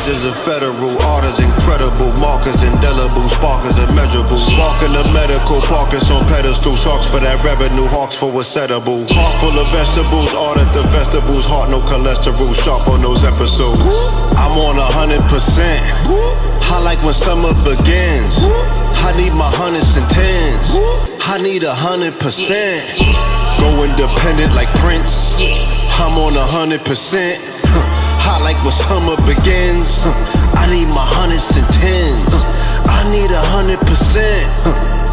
charges of federal orders, incredible markers, indelible sparkers, immeasurable. Sparking the medical carcass on pedestal, sharks for that revenue, hawks for what's edible. Heart full of vegetables, art at the festivals, heart no cholesterol, sharp on those episodes. I'm on 100%. I like when summer begins. I need my hundreds and tens. I need 100%. Go independent like Prince. I'm on 100%. I like when summer begins. I need my hundreds and tens. I need 100%.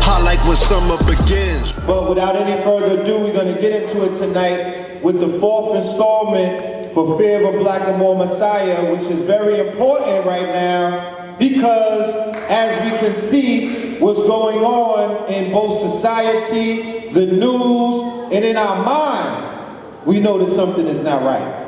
I like when summer begins. But without any further ado, we're going to get into it tonight with the fourth installment for Fear of a Blackmoor Messiah, which is very important right now because, as we can see, what's going on in both society, the news, and in our mind, we know that something is not right.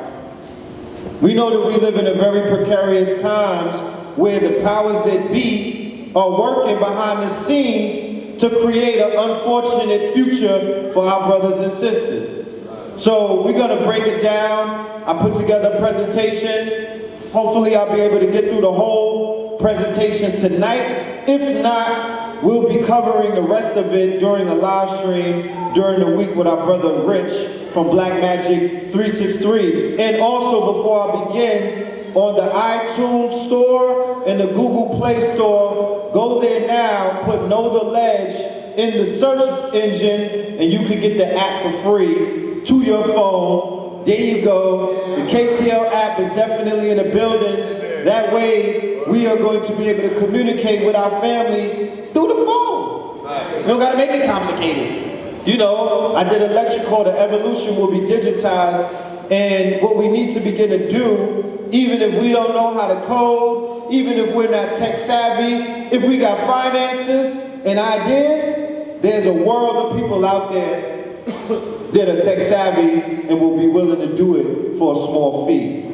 We know that we live in a very precarious times where the powers that be are working behind the scenes to create an unfortunate future for our brothers and sisters. So we're gonna break it down. I put together a presentation. Hopefully I'll be able to get through the whole presentation tonight. If not, we'll be covering the rest of it during a live stream during the week with our brother Rich from Black Magic 363. And also, before I begin, on the iTunes store and the Google Play store, go there now, put Know the Ledge in the search engine, and you can get the app for free to your phone. There you go. The KTL app is definitely in the building. That way, we are going to be able to communicate with our family through the phone. We don't gotta make it complicated. You know, I did a lecture called The Evolution Will Be Digitized, and what we need to begin to do, even if we don't know how to code, even if we're not tech savvy, if we got finances and ideas, there's a world of people out there that are tech savvy and will be willing to do it for a small fee.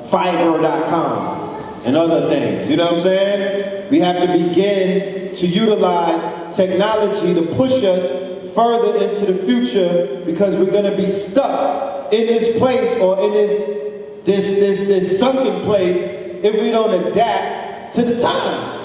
Fiverr.com and other things, you know what I'm saying? We have to begin to utilize technology to push us further into the future because we're going to be stuck in this place or in this sunken place if we don't adapt to the times.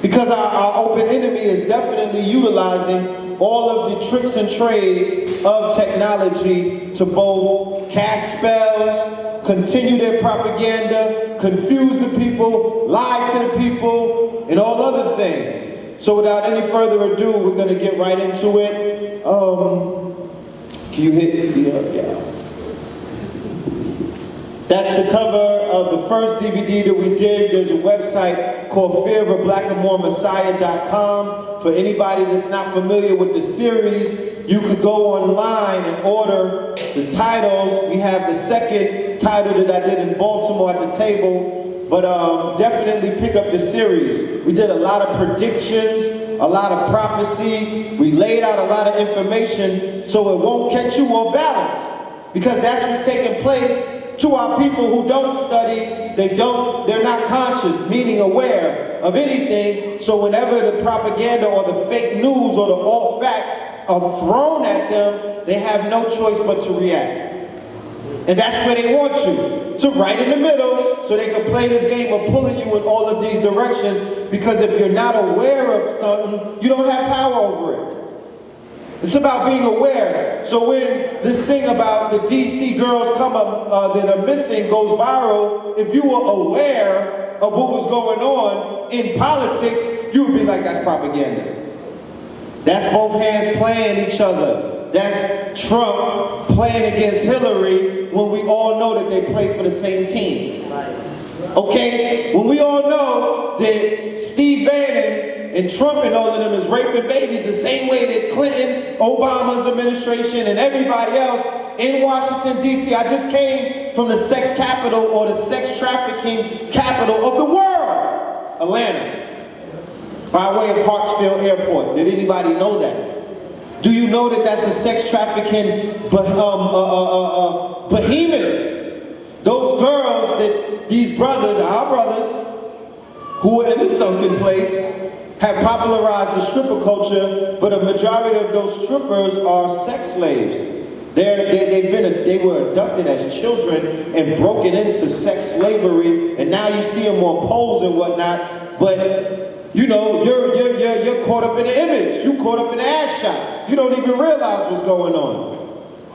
Because our open enemy is definitely utilizing all of the tricks and trades of technology to both cast spells, continue their propaganda, confuse the people, lie to the people, and all other things. So without any further ado, we're going to get right into it. Can you hit the, yeah. That's the cover of the first DVD that we did. There's a website called fearofablackmoormessiah.com. For anybody that's not familiar with the series, you could go online and order the titles. We have the second title that I did in Baltimore at the table. But definitely pick up the series. We did a lot of predictions, a lot of prophecy. We laid out a lot of information so it won't catch you off balance. Because that's what's taking place to our people who don't study. They're not conscious, meaning aware of anything. So whenever the propaganda or the fake news or the alt facts are thrown at them, they have no choice but to react. And that's where they want you, to right in the middle, so they can play this game of pulling you in all of these directions, because if you're not aware of something, you don't have power over it. It's about being aware. So when this thing about the DC girls that are missing goes viral, if you were aware of what was going on in politics, you would be like, that's propaganda. That's both hands playing each other. That's Trump playing against Hillary when we all know that they play for the same team. Okay? When we all know that Steve Bannon and Trump and all of them is raping babies the same way that Clinton, Obama's administration, and everybody else in Washington, D.C. I just came from the sex capital or the sex trafficking capital of the world, Atlanta, by way of Hartsfield Airport. Did anybody know that? Do you know that that's a sex trafficking behemoth? Those girls that these brothers, our brothers, who are in the sunken place, have popularized the stripper culture, but a majority of those strippers are sex slaves. They were abducted as children and broken into sex slavery, and now you see them on poles and whatnot. But you know, you're caught up in the image. You caught up in the ass shots. You don't even realize what's going on.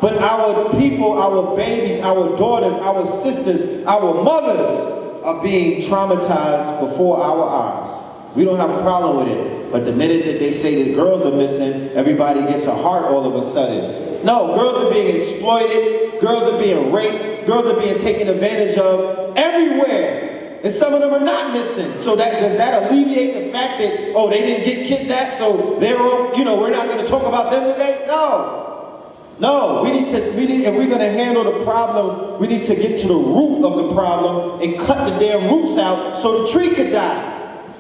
But our people, our babies, our daughters, our sisters, our mothers are being traumatized before our eyes. We don't have a problem with it. But the minute that they say that girls are missing, everybody gets a heart all of a sudden. No, girls are being exploited, girls are being raped, girls are being taken advantage of everywhere. And some of them are not missing. So does that alleviate the fact that, oh, they didn't get kidnapped, so they're, we're not going to talk about them today? No, we need, if we're going to handle the problem, we need to get to the root of the problem and cut the damn roots out so the tree could die.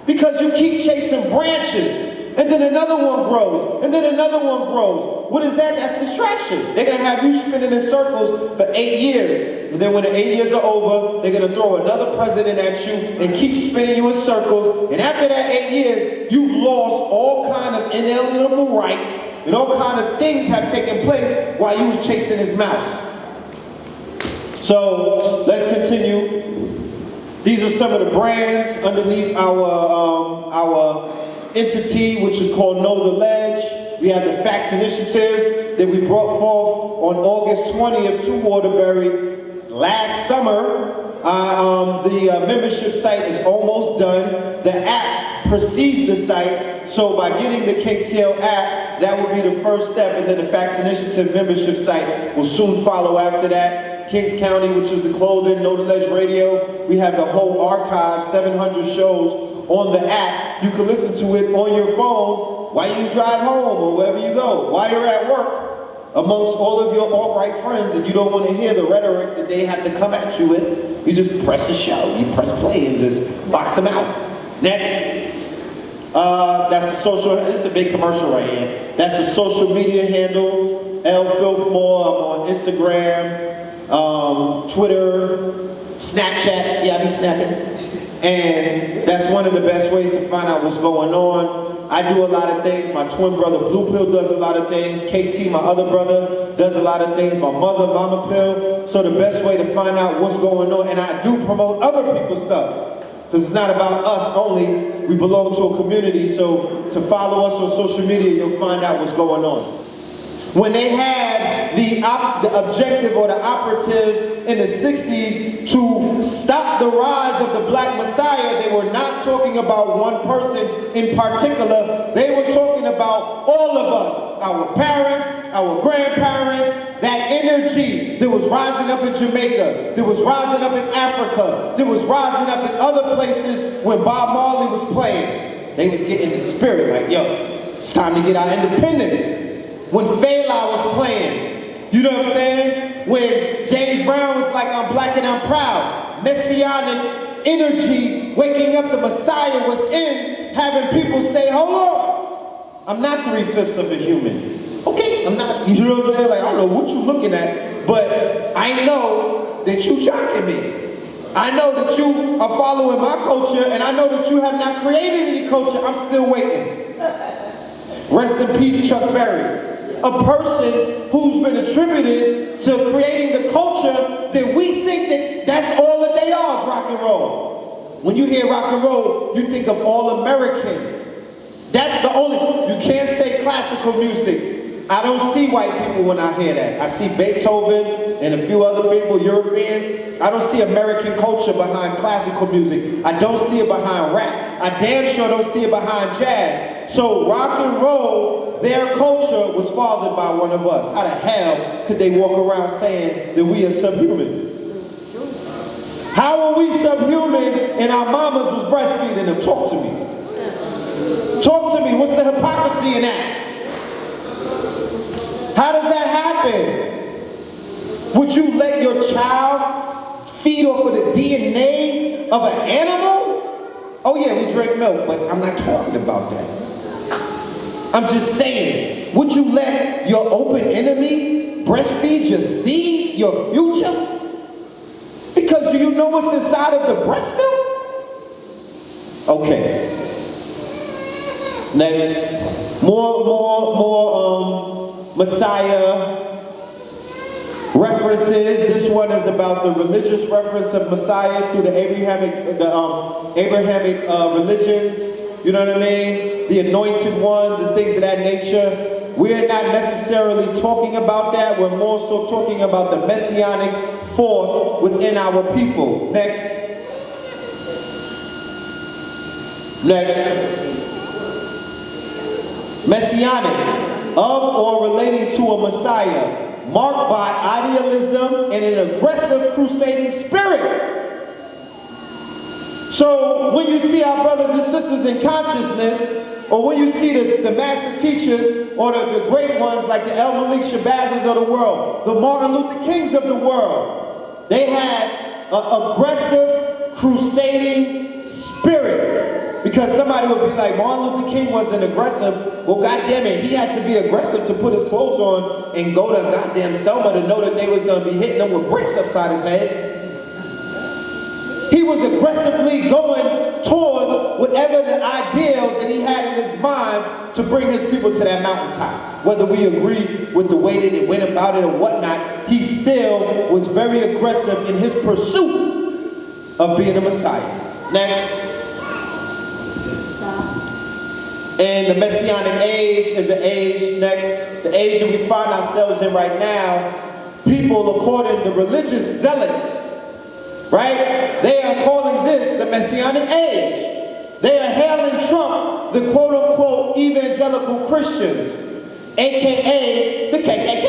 Because you keep chasing branches, and then another one grows, and then another one grows. What is that? That's distraction. They're going to have you spinning in circles for 8 years. And then when the 8 years are over, they're going to throw another president at you and keep spinning you in circles. And after that 8 years, you've lost all kind of inalienable rights, and all kind of things have taken place while you was chasing his mouse. So let's continue. These are some of the brands underneath our entity, which is called Know the Ledge. We have the Facts Initiative that we brought forth on August 20th to Waterbury last summer. The membership site is almost done. The app precedes the site. So by getting the KTL app, that will be the first step, and then the Facts Initiative membership site will soon follow after that. Kings County, which is the clothing, Know the Ledge Radio. We have the whole archive, 700 shows on the app. You can listen to it on your phone while you drive home or wherever you go, while you're at work, amongst all of your alt-right friends, and you don't want to hear the rhetoric that they have to come at you with. You just press the show, you press play and just box them out. Next. That's the social, this is a big commercial right here. That's the social media handle, L Filthmore. I'm on Instagram, Twitter, Snapchat, yeah, I be snapping. And that's one of the best ways to find out what's going on. I do a lot of things. My twin brother, Blue Pill, does a lot of things. KT, my other brother, does a lot of things. My mother, Mama Pill. So the best way to find out what's going on, and I do promote other people's stuff. Because it's not about us only. We belong to a community, so to follow us on social media, you'll find out what's going on. When they had the objective or the operatives in the 60s to stop the rise of the Black Messiah, they were not talking about one person in particular. They were talking about all of us, our parents, our grandparents, that energy that was rising up in Jamaica, that was rising up in Africa, that was rising up in other places when Bob Marley was playing. They was getting the spirit like, yo, it's time to get our independence. When Fela was playing, you know what I'm saying? When James Brown was like, I'm black and I'm proud. Messianic energy, waking up the Messiah within, having people say, hold on, I'm not 3/5 of a human. Okay, I'm not, you know what I'm saying? Like, I don't know what you're looking at, but I know that you jocking me. I know that you are following my culture, and I know that you have not created any culture. I'm still waiting. Rest in peace, Chuck Berry. A person who's been attributed to creating the culture that we think that that's all that they are is rock and roll. When you hear rock and roll, you think of all American. That's the only, you can't say classical music. I don't see white people when I hear that. I see Beethoven and a few other people, Europeans. I don't see American culture behind classical music. I don't see it behind rap. I damn sure don't see it behind jazz. So rock and roll, their culture was fathered by one of us. How the hell could they walk around saying that we are subhuman? How are we subhuman and our mamas was breastfeeding them? Talk to me. Talk to me. What's the hypocrisy in that? How does that happen? Would you let your child feed off of the DNA of an animal? Oh yeah, we drink milk, but I'm not talking about that. I'm just saying, would you let your open enemy breastfeed your seed, your future? Because do you know what's inside of the breast milk? Okay. Next. More Messiah references. This one is about the religious reference of messiahs through the Abrahamic religions. You know what I mean? The anointed ones and things of that nature. We're not necessarily talking about that. We're more so talking about the messianic force within our people. Next. Messianic, of or relating to a Messiah, marked by idealism and an aggressive crusading spirit. So when you see our brothers and sisters in consciousness, or when you see the master teachers, or the great ones like the El Malik Shabazz of the world, the Martin Luther Kings of the world, they had an aggressive crusading spirit. Because somebody would be like, Martin Luther King wasn't aggressive. Well, goddamn it, he had to be aggressive to put his clothes on and go to goddamn Selma to know that they was going to be hitting him with bricks upside his head. He was aggressively going towards whatever the ideal that he had in his mind to bring his people to that mountaintop. Whether we agree with the way that it went about it or whatnot, he still was very aggressive in his pursuit of being a Messiah. Next. And the Messianic age is an age, next, the age that we find ourselves in right now, people according to religious zealots, right? They are calling this the Messianic age. They are hailing Trump, the quote-unquote evangelical Christians, a.k.a. the KKK.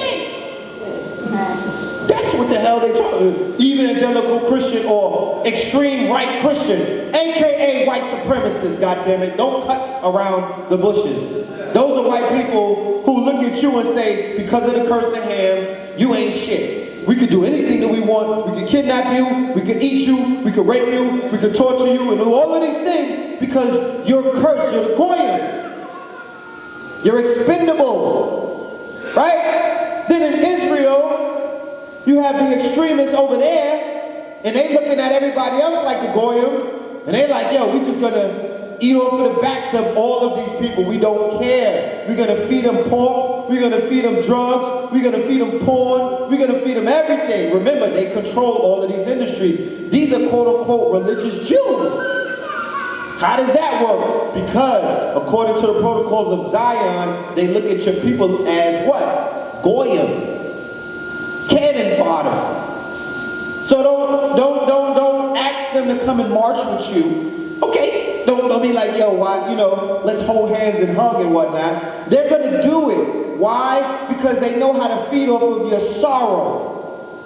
That's what the hell they talking. Evangelical Christian or extreme right Christian, aka white supremacists, goddammit. Don't cut around the bushes. Those are white people who look at you and say, because of the curse of Ham, you ain't shit. We could do anything that we want. We could kidnap you, we could eat you, we could rape you, we could torture you, and do all of these things because you're cursed, you're the Goyim. You're expendable, right? Then in Israel, you have the extremists over there, and they looking at everybody else like the Goyim, and they like, yo, we just gonna eat off of the backs of all of these people. We don't care. We're gonna feed them pork, we're gonna feed them drugs, we're gonna feed them porn, we're gonna feed them everything. Remember, they control all of these industries. These are quote-unquote religious Jews. How does that work? Because according to the protocols of Zion, they look at your people as what? Goyim. Cannon fodder. So don't ask them to come and march with you. Okay, don't be like, yo, why, you know, let's hold hands and hug and whatnot. They're gonna do it. Why? Because they know how to feed off of your sorrow.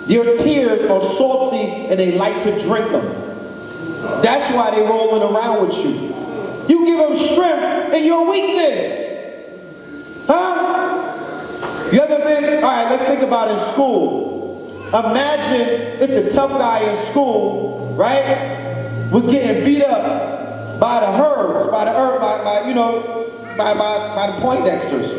Your tears are salty and they like to drink them. That's why they're rolling around with you. You give them strength in your weakness. Huh? You ever been, all right, let's think about in school. Imagine if the tough guy in school, right, was getting beat up by the herbs, by the Poindexters.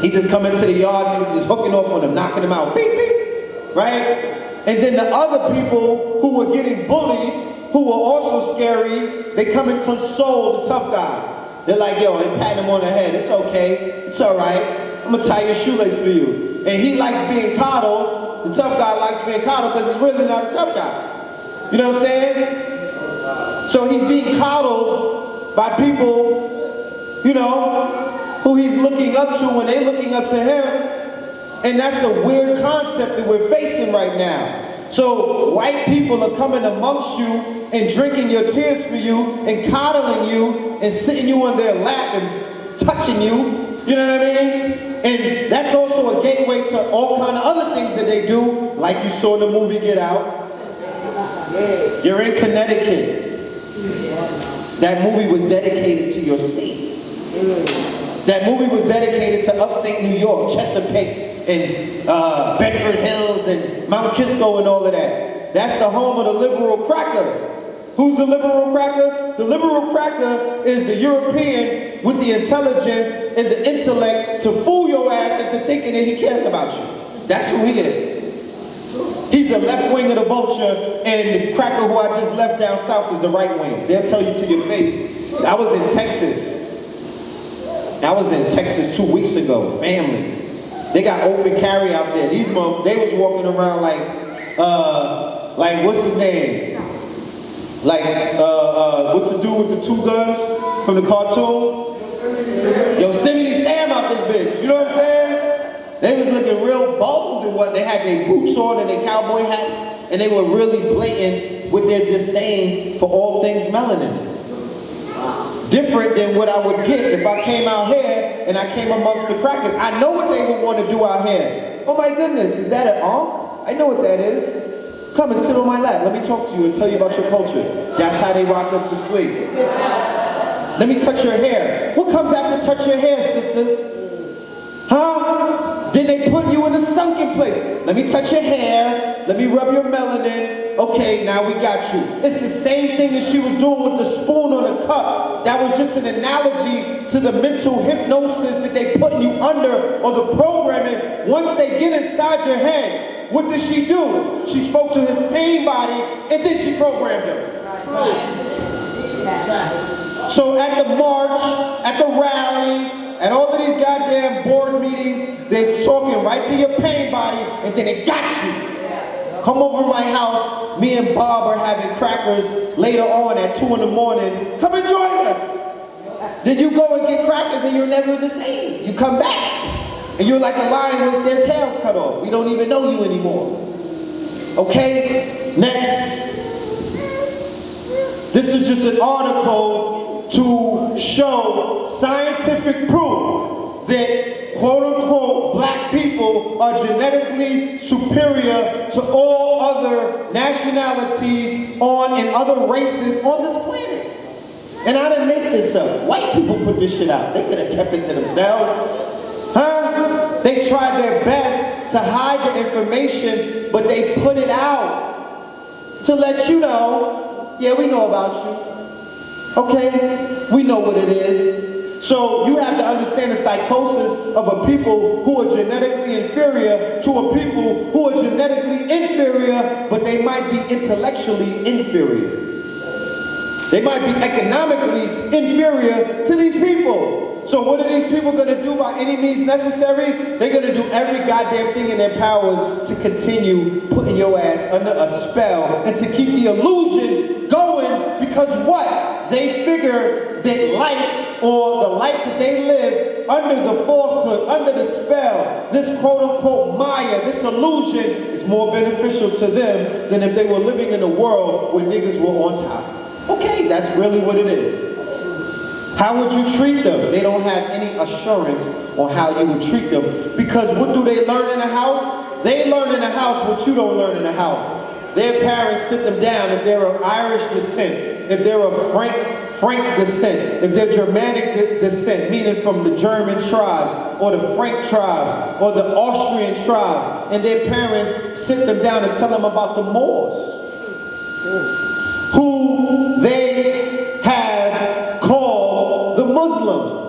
He just come into the yard and just hooking off on them, knocking them out, beep, beep, right? And then the other people who were getting bullied, who were also scary, they come and console the tough guy. They're like, yo, they pat him on the head. It's okay. It's all right. I'm going to tie your shoelace for you. And he likes being coddled. The tough guy likes being coddled because he's really not a tough guy. You know what I'm saying? So he's being coddled by people, you know, who he's looking up to when they're looking up to him. And that's a weird concept that we're facing right now. So white people are coming amongst you and drinking your tears for you and coddling you and sitting you on their lap and touching you. You know what I mean? And that's also a gateway to all kind of other things that they do, like you saw in the movie Get Out. You're in Connecticut. That movie was dedicated to your state. That movie was dedicated to upstate New York, Chesapeake, and Bedford Hills, and Mount Kisco, and all of that. That's the home of the liberal cracker. Who's the liberal cracker? The liberal cracker is the European with the intelligence and the intellect to fool your ass into thinking that he cares about you. That's who he is. He's the left wing of the vulture, and the cracker who I just left down south is the right wing. They'll tell you to your face. I was in Texas 2 weeks ago, family. They got open carry out there. These months, they was walking around like what's his name? What's the dude with the 2 guns from the cartoon? Yosemite Sam out this bitch. You know what I'm saying? They was looking real bold and what they had their boots on and their cowboy hats, and they were really blatant with their disdain for all things melanin. Different than what I would get if I came out here and I came amongst the crackers. I know what they would want to do out here. Oh my goodness, is that an ankh? I know what that is. Come and sit on my lap. Let me talk to you and tell you about your culture. That's how they rock us to sleep. Let me touch your hair. What comes after touch your hair, sisters? Huh? Then they put you in a sunken place. Let me touch your hair. Let me rub your melanin. Okay, now we got you. It's the same thing that she was doing with the spoon on the cup. That was just an analogy to the mental hypnosis that they putting you under, or the programming. Once they get inside your head, what did she do? She spoke to his pain body, and then she programmed him. So at the march, at the rally, at all of these goddamn board meetings, they're talking right to your pain body, and then it got you. Come over to my house. Me and Bob are having crackers later on at 2 in the morning. Come and join us. Then you go and get crackers and you're never the same. You come back and you're like a lion with their tails cut off. We don't even know you anymore. Okay? Next. This is just an article to show scientific proof that quote-unquote black people are genetically superior to all other nationalities and other races on this planet. And I didn't make this up. White people put this shit out. They could have kept it to themselves. Huh? They tried their best to hide the information, but they put it out to let you know, yeah, we know about you. Okay? We know what it is. So you have to understand the psychosis of a people who are genetically inferior to a people who are genetically inferior, but they might be intellectually inferior. They might be economically inferior to these people. So what are these people going to do by any means necessary? They're going to do every goddamn thing in their powers to continue putting your ass under a spell and to keep the illusion going, because what? They figure that life, or the life that they live under the falsehood, under the spell, this quote-unquote Maya, this illusion is more beneficial to them than if they were living in a world where niggas were on top. Okay, that's really what it is. How would you treat them? They don't have any assurance on how you would treat them, because what do they learn in the house? They learn in the house what you don't learn in the house. Their parents sit them down if they're of Irish descent, if they're of Frank descent, if they're Germanic descent, meaning from the German tribes, or the Frank tribes, or the Austrian tribes, and their parents sit them down and tell them about the Moors, who they have called the Muslim.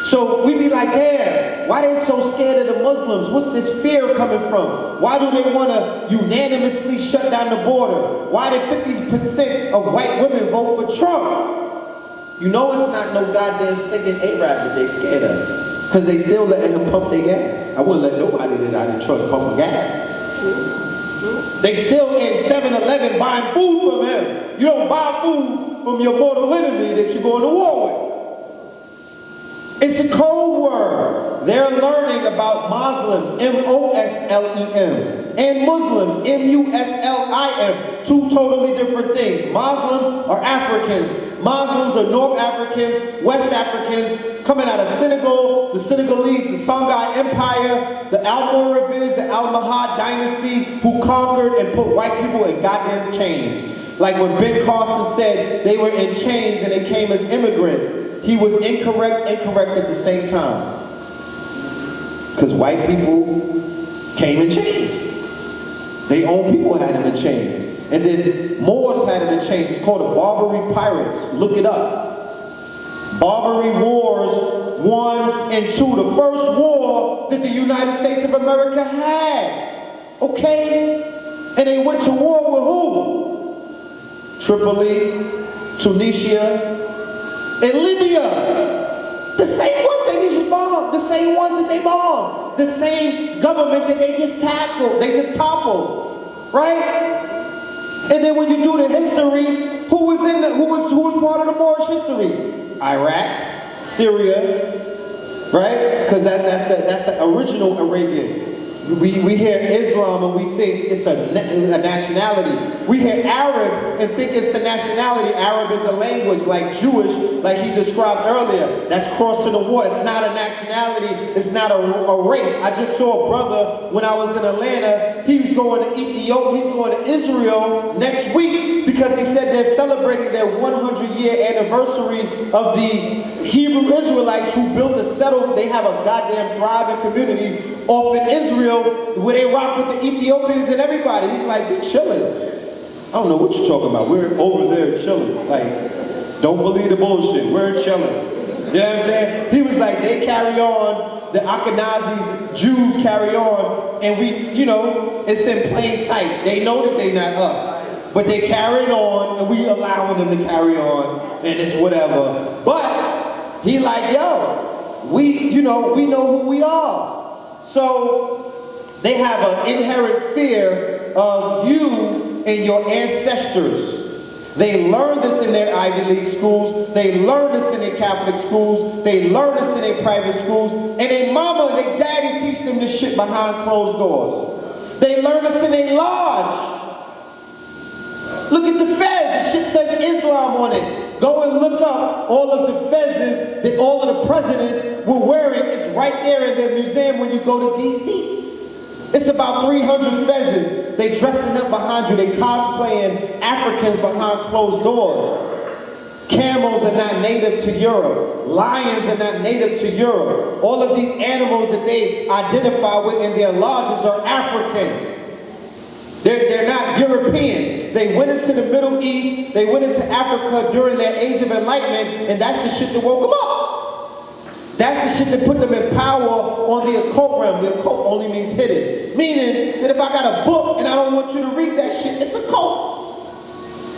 So we be like, yeah, why they so scared of the Muslims? What's this fear coming from? Why do they want to unanimously shut down the border? Why did 50% of white women vote for Trump? You know it's not no goddamn stinking Arab that they scared of, because they still letting him pump their gas. I wouldn't let nobody that I didn't trust pump my gas. They still in 7-Eleven buying food from him. You don't buy food from your mortal enemy that you're going to war with. It's a code word. They're learning about Muslims, M-O-S-L-E-M, and Muslims, M-U-S-L-I-M, two totally different things. Muslims are Africans. Muslims are North Africans, West Africans, coming out of Senegal, the Senegalese, the Songhai Empire, the Almoravids, the Almohad dynasty, who conquered and put white people in goddamn chains. Like when Ben Carson said they were in chains and they came as immigrants. He was incorrect at the same time. Because white people came in chains. Their own people had them in chains. And then Moors had them in chains. It's called the Barbary Pirates. Look it up. Barbary Wars 1 and 2. The first war that the United States of America had. Okay? And they went to war with who? Tripoli, Tunisia, and Libya. The same ones they just bombed, the same ones that they bombed, the same government that they just tackled, they just toppled, right? And then when you do the history, who was part of the Moorish history? Iraq, Syria, right? Because that's the original Arabian. We hear Islam and we think it's a nationality. We hear Arab and think it's a nationality. Arab is a language, like Jewish, like he described earlier. That's crossing the water. It's not a nationality. It's not a race. I just saw a brother when I was in Atlanta. He was going to Ethiopia. He's going to Israel next week because he said they're celebrating their 100-year anniversary of the Hebrew Israelites who built a settlement. They have a goddamn thriving community off in Israel where they rock with the Ethiopians and everybody. He's like, we chilling. I don't know what you're talking about. We're over there chilling. Like, don't believe the bullshit. We're chilling. You know what I'm saying? He was like, they carry on, the Ashkenazis, Jews carry on, and we, you know, it's in plain sight. They know that they're not us. But they carrying on, and we allowing them to carry on, and it's whatever. But he like, yo, we know who we are. So they have an inherent fear of you and your ancestors. They learn this in their Ivy League schools. They learn this in their Catholic schools. They learn this in their private schools. And their mama and their daddy teach them this shit behind closed doors. They learn this in their lodge. Look at the fez. The shit says Islam on it. Go and look up all of the fezzes that all of the presidents were wearing. It's right there in their museum when you go to D.C. It's about 300 fezzes. They dressing up behind you. They cosplaying Africans behind closed doors. Camels are not native to Europe. Lions are not native to Europe. All of these animals that they identify with in their lodges are African. They're not European. They went into the Middle East, they went into Africa during their age of enlightenment, and that's the shit that woke them up. That's the shit that put them in power on the occult realm. The occult only means hidden. Meaning that if I got a book and I don't want you to read that shit, it's a cult.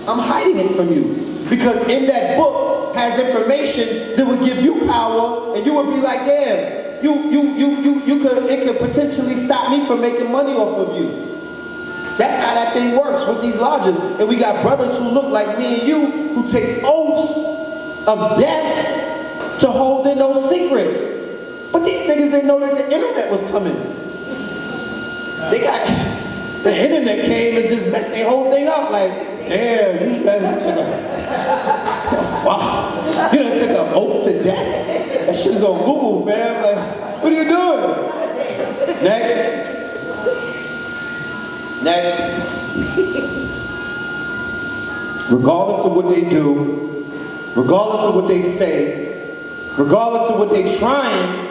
I'm hiding it from you. Because in that book has information that would give you power, and you would be like, damn, it could potentially stop me from making money off of you. That's how that thing works with these lodges. And we got brothers who look like me and you who take oaths of death to hold in those secrets. But these niggas didn't know that the internet was coming. They got, the internet came and just messed their whole thing up. Like, damn, you took wow. You done took an oath to death. That shit is on Google, fam. Like, what are you doing? Next. Regardless of what they do, regardless of what they say, regardless of what they're trying,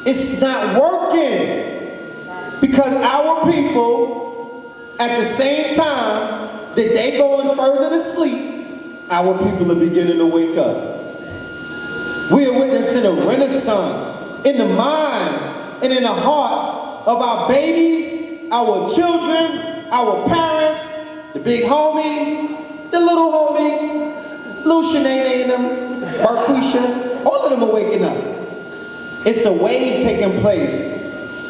it's not working. Because our people, at the same time that they going further to sleep, our people are beginning to wake up. We are witnessing a renaissance in the minds and in the hearts of our babies, our children, our parents, the big homies, the little homies, Lil Shanae and them, Barquisha, all of them are waking up. It's a wave taking place.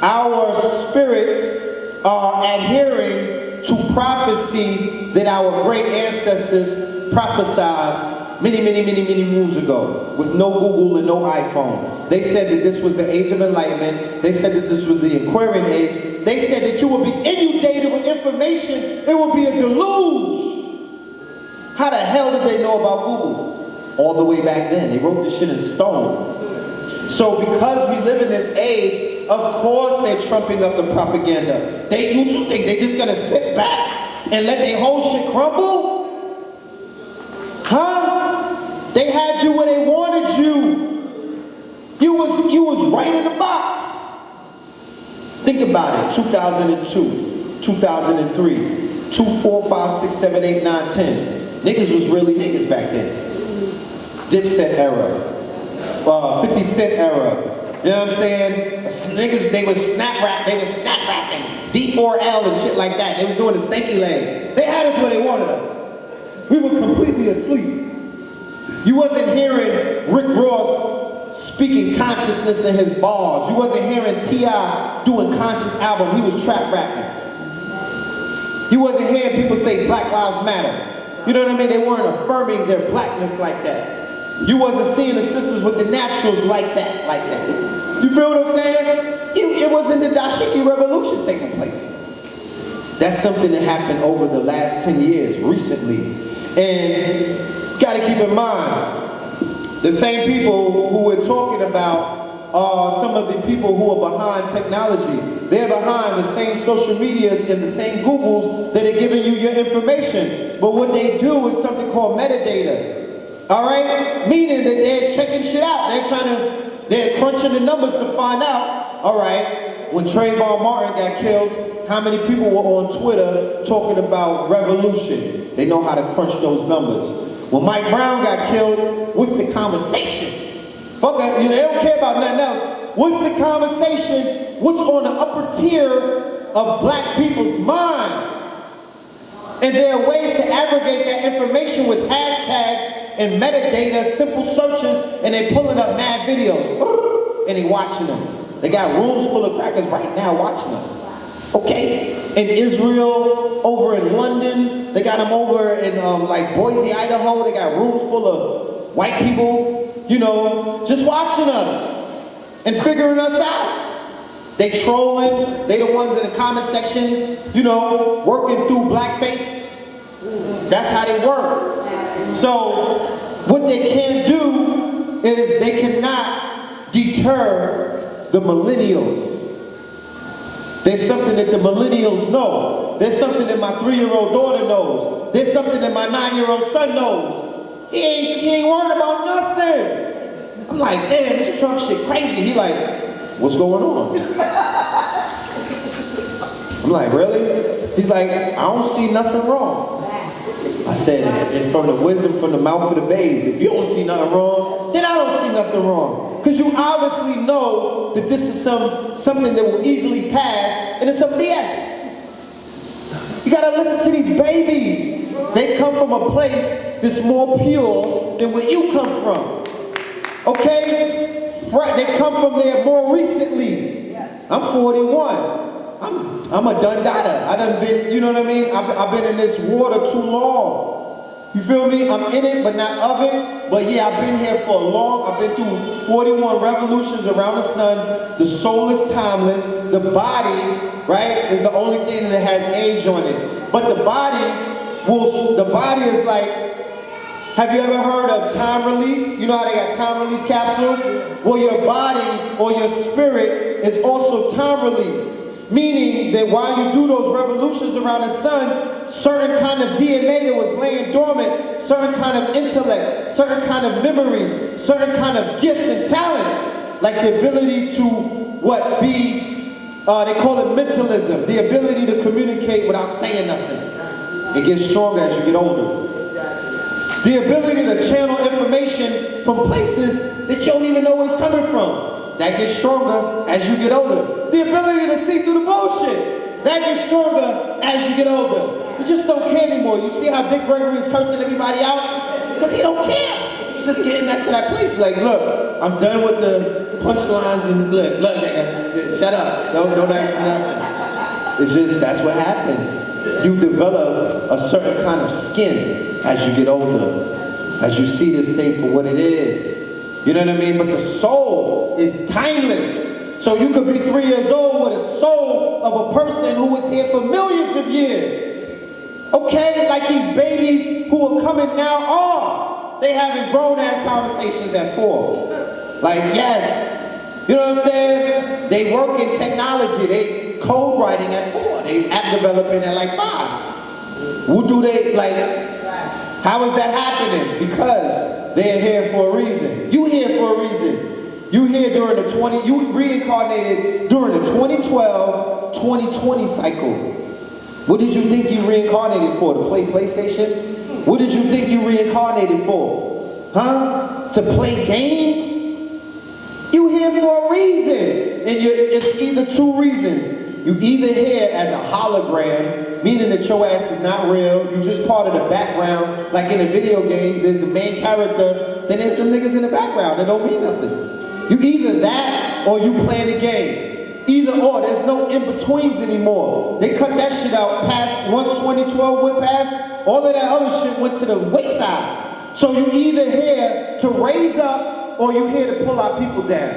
Our spirits are adhering to prophecy that our great ancestors prophesied many moons ago with no Google and no iPhone. They said that this was the age of enlightenment. They said that this was the Aquarian age. They said that you would be inundated with information. It would be a deluge. How the hell did they know about Google? All the way back then. They wrote this shit in stone. So because we live in this age, of course they're trumping up the propaganda. You think they're just gonna sit back and let their whole shit crumble? Huh? They had you where they wanted you. You was right in the box. Think about it, 2002, 2003, 2, 4, 5, 6, 7, 8, 9, 10. Niggas was really niggas back then. Dipset era, 50 Cent era. You know what I'm saying? Niggas, they was snap rapping, D4L and shit like that. They was doing the stanky leg. They had us where they wanted us. We were completely asleep. You wasn't hearing Rick Ross speaking consciousness in his bars. You wasn't hearing T.I. doing conscious album. He was trap rapping. You wasn't hearing people say Black Lives Matter. You know what I mean? They weren't affirming their blackness like that. You wasn't seeing the sisters with the naturals like that. You feel what I'm saying? It wasn't the Dashiki revolution taking place. That's something that happened over the last 10 years, recently. And you gotta keep in mind, the same people who we're talking about are some of the people who are behind technology. They're behind the same social medias and the same Googles that are giving you your information. But what they do is something called metadata. All right? Meaning that they're checking shit out. They're crunching the numbers to find out, all right, when Trayvon Martin got killed, how many people were on Twitter talking about revolution? They know how to crunch those numbers. When Mike Brown got killed, what's the conversation? Fuck it, they don't care about nothing else. What's the conversation? What's on the upper tier of black people's minds? And there are ways to aggregate that information with hashtags and metadata, simple searches, and they pulling up mad videos. And they watching them. They got rooms full of crackers right now watching us. Okay? In Israel, over in London, they got them over in like Boise, Idaho. They got rooms full of white people, just watching us and figuring us out. They trolling. They the ones in the comment section, working through blackface. That's how they work. So what they can't do is they cannot deter the millennials. There's something that the millennials know. There's something that my 3-year-old daughter knows. There's something that my 9-year-old son knows. He ain't worried about nothing. I'm like, damn, Mr. Trump shit crazy. He like, what's going on? I'm like, really? He's like, I don't see nothing wrong. I said, it's from the wisdom from the mouth of the babes. If you don't see nothing wrong, then I don't see nothing wrong. Because you obviously know that this is something that will easily pass, and it's some BS. You gotta listen to these babies. They come from a place that's more pure than where you come from. Okay? They come from there more recently. I'm 41. I'm a done dada. I done been, you know what I mean? I've been in this water too long. You feel me? I'm in it, but not of it. But yeah, I've been here for I've been through 41 revolutions around the sun. The soul is timeless. The body, right, is the only thing that has age on it. But the body is like, have you ever heard of time release? You know how they got time release capsules? Well, your body or your spirit is also time released. Meaning that while you do those revolutions around the sun, certain kind of DNA that was laying dormant, certain kind of intellect, certain kind of memories, certain kind of gifts and talents, like the ability to they call it mentalism, the ability to communicate without saying nothing. It gets stronger as you get older. The ability to channel information from places that you don't even know where it's coming from. That gets stronger as you get older. The ability to see through the bullshit. That gets stronger as you get older. You just don't care anymore. You see how Dick Gregory is cursing everybody out? Because he don't care. He's just getting that to that place. Like, look, I'm done with the punchlines and look, nigga, shut up. Don't ask me nothing. It's just, that's what happens. You develop a certain kind of skin as you get older. As you see this thing for what it is. You know what I mean? But the soul is timeless. So you could be 3 years old with a soul of a person who was here for millions of years. Okay? Like these babies who are coming now are. They having grown-ass conversations at 4. Like, yes. You know what I'm saying? They work in technology. They code writing at 4. They app developing at like 5. What do they, like, how is that happening? Because they're here for a reason. You here for a reason. You here during you reincarnated during the 2012-2020 cycle. What did you think you reincarnated for? To play PlayStation? What did you think you reincarnated for? Huh? To play games? You here for a reason. And it's either 2 reasons. You either here as a hologram meaning that your ass is not real. You just part of the background. Like in a video game, there's the main character, then there's them niggas in the background that don't mean nothing. You either that or you playing the game. Either or, there's no in-betweens anymore. They cut that shit out past, once 2012 went past, all of that other shit went to the wayside. So you either here to raise up or you here to pull our people down.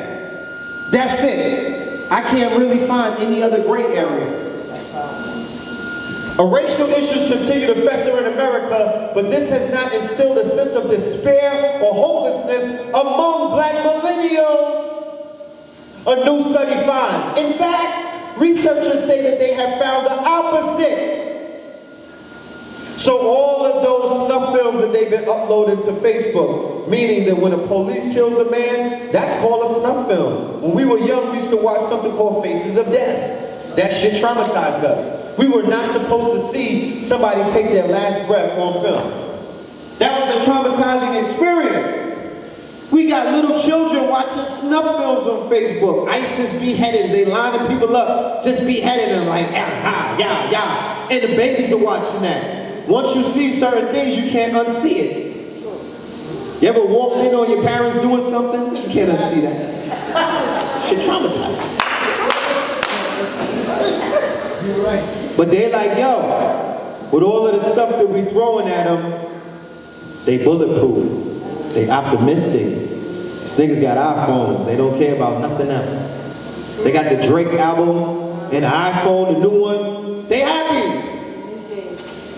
That's it. I can't really find any other gray area. Racial issues continue to fester in America, but this has not instilled a sense of despair or hopelessness among black millennials. A new study finds. In fact, researchers say that they have found the opposite. So all of those snuff films that they've been uploading to Facebook, meaning that when a police kills a man, that's called a snuff film. When we were young, we used to watch something called Faces of Death. That shit traumatized us. We were not supposed to see somebody take their last breath on film. That was a traumatizing experience. We got little children watching snuff films on Facebook. ISIS beheaded, they lining people up, just beheading them like, ah, yeah, yeah. And the babies are watching that. Once you see certain things, you can't unsee it. You ever walked in on your parents doing something? You can't unsee that. Shit traumatizing. You're right. But they're like, yo, with all of the stuff that we throwing at them, they bulletproof. They optimistic. These niggas got iPhones. They don't care about nothing else. They got the Drake album and the iPhone, the new one. They happy.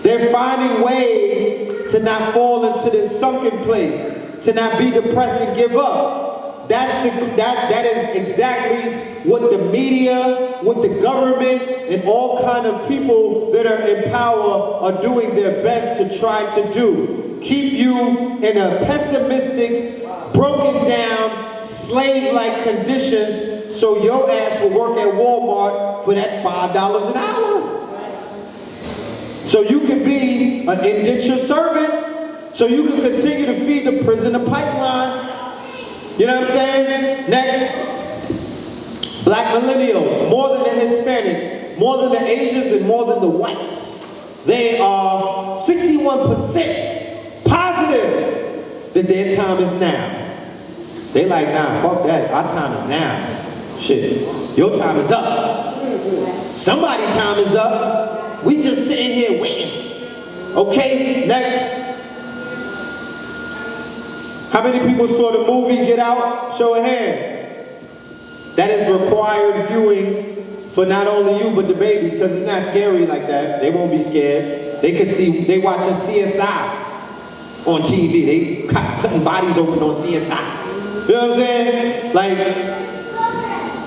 They're finding ways to not fall into this sunken place, to not be depressed and give up. That is exactly what the media, what the government, and all kind of people that are in power are doing their best to try to do. Keep you in a pessimistic, broken down, slave-like conditions so your ass will work at Walmart for that $5 an hour. So you can be an indentured servant, so you can continue to feed the prisoner pipeline. You know what I'm saying? Next, black millennials, more than the Hispanics, more than the Asians, and more than the whites. They are 61% positive that their time is now. They like, nah, fuck that, our time is now. Shit, your time is up. Somebody's time is up. We just sitting here waiting. Okay, next. How many people saw the movie Get Out? Show a hand. That is required viewing for not only you but the babies, because it's not scary like that. They won't be scared. They can see, they watching CSI on TV. They cutting bodies open on CSI. You know what I'm saying? Like,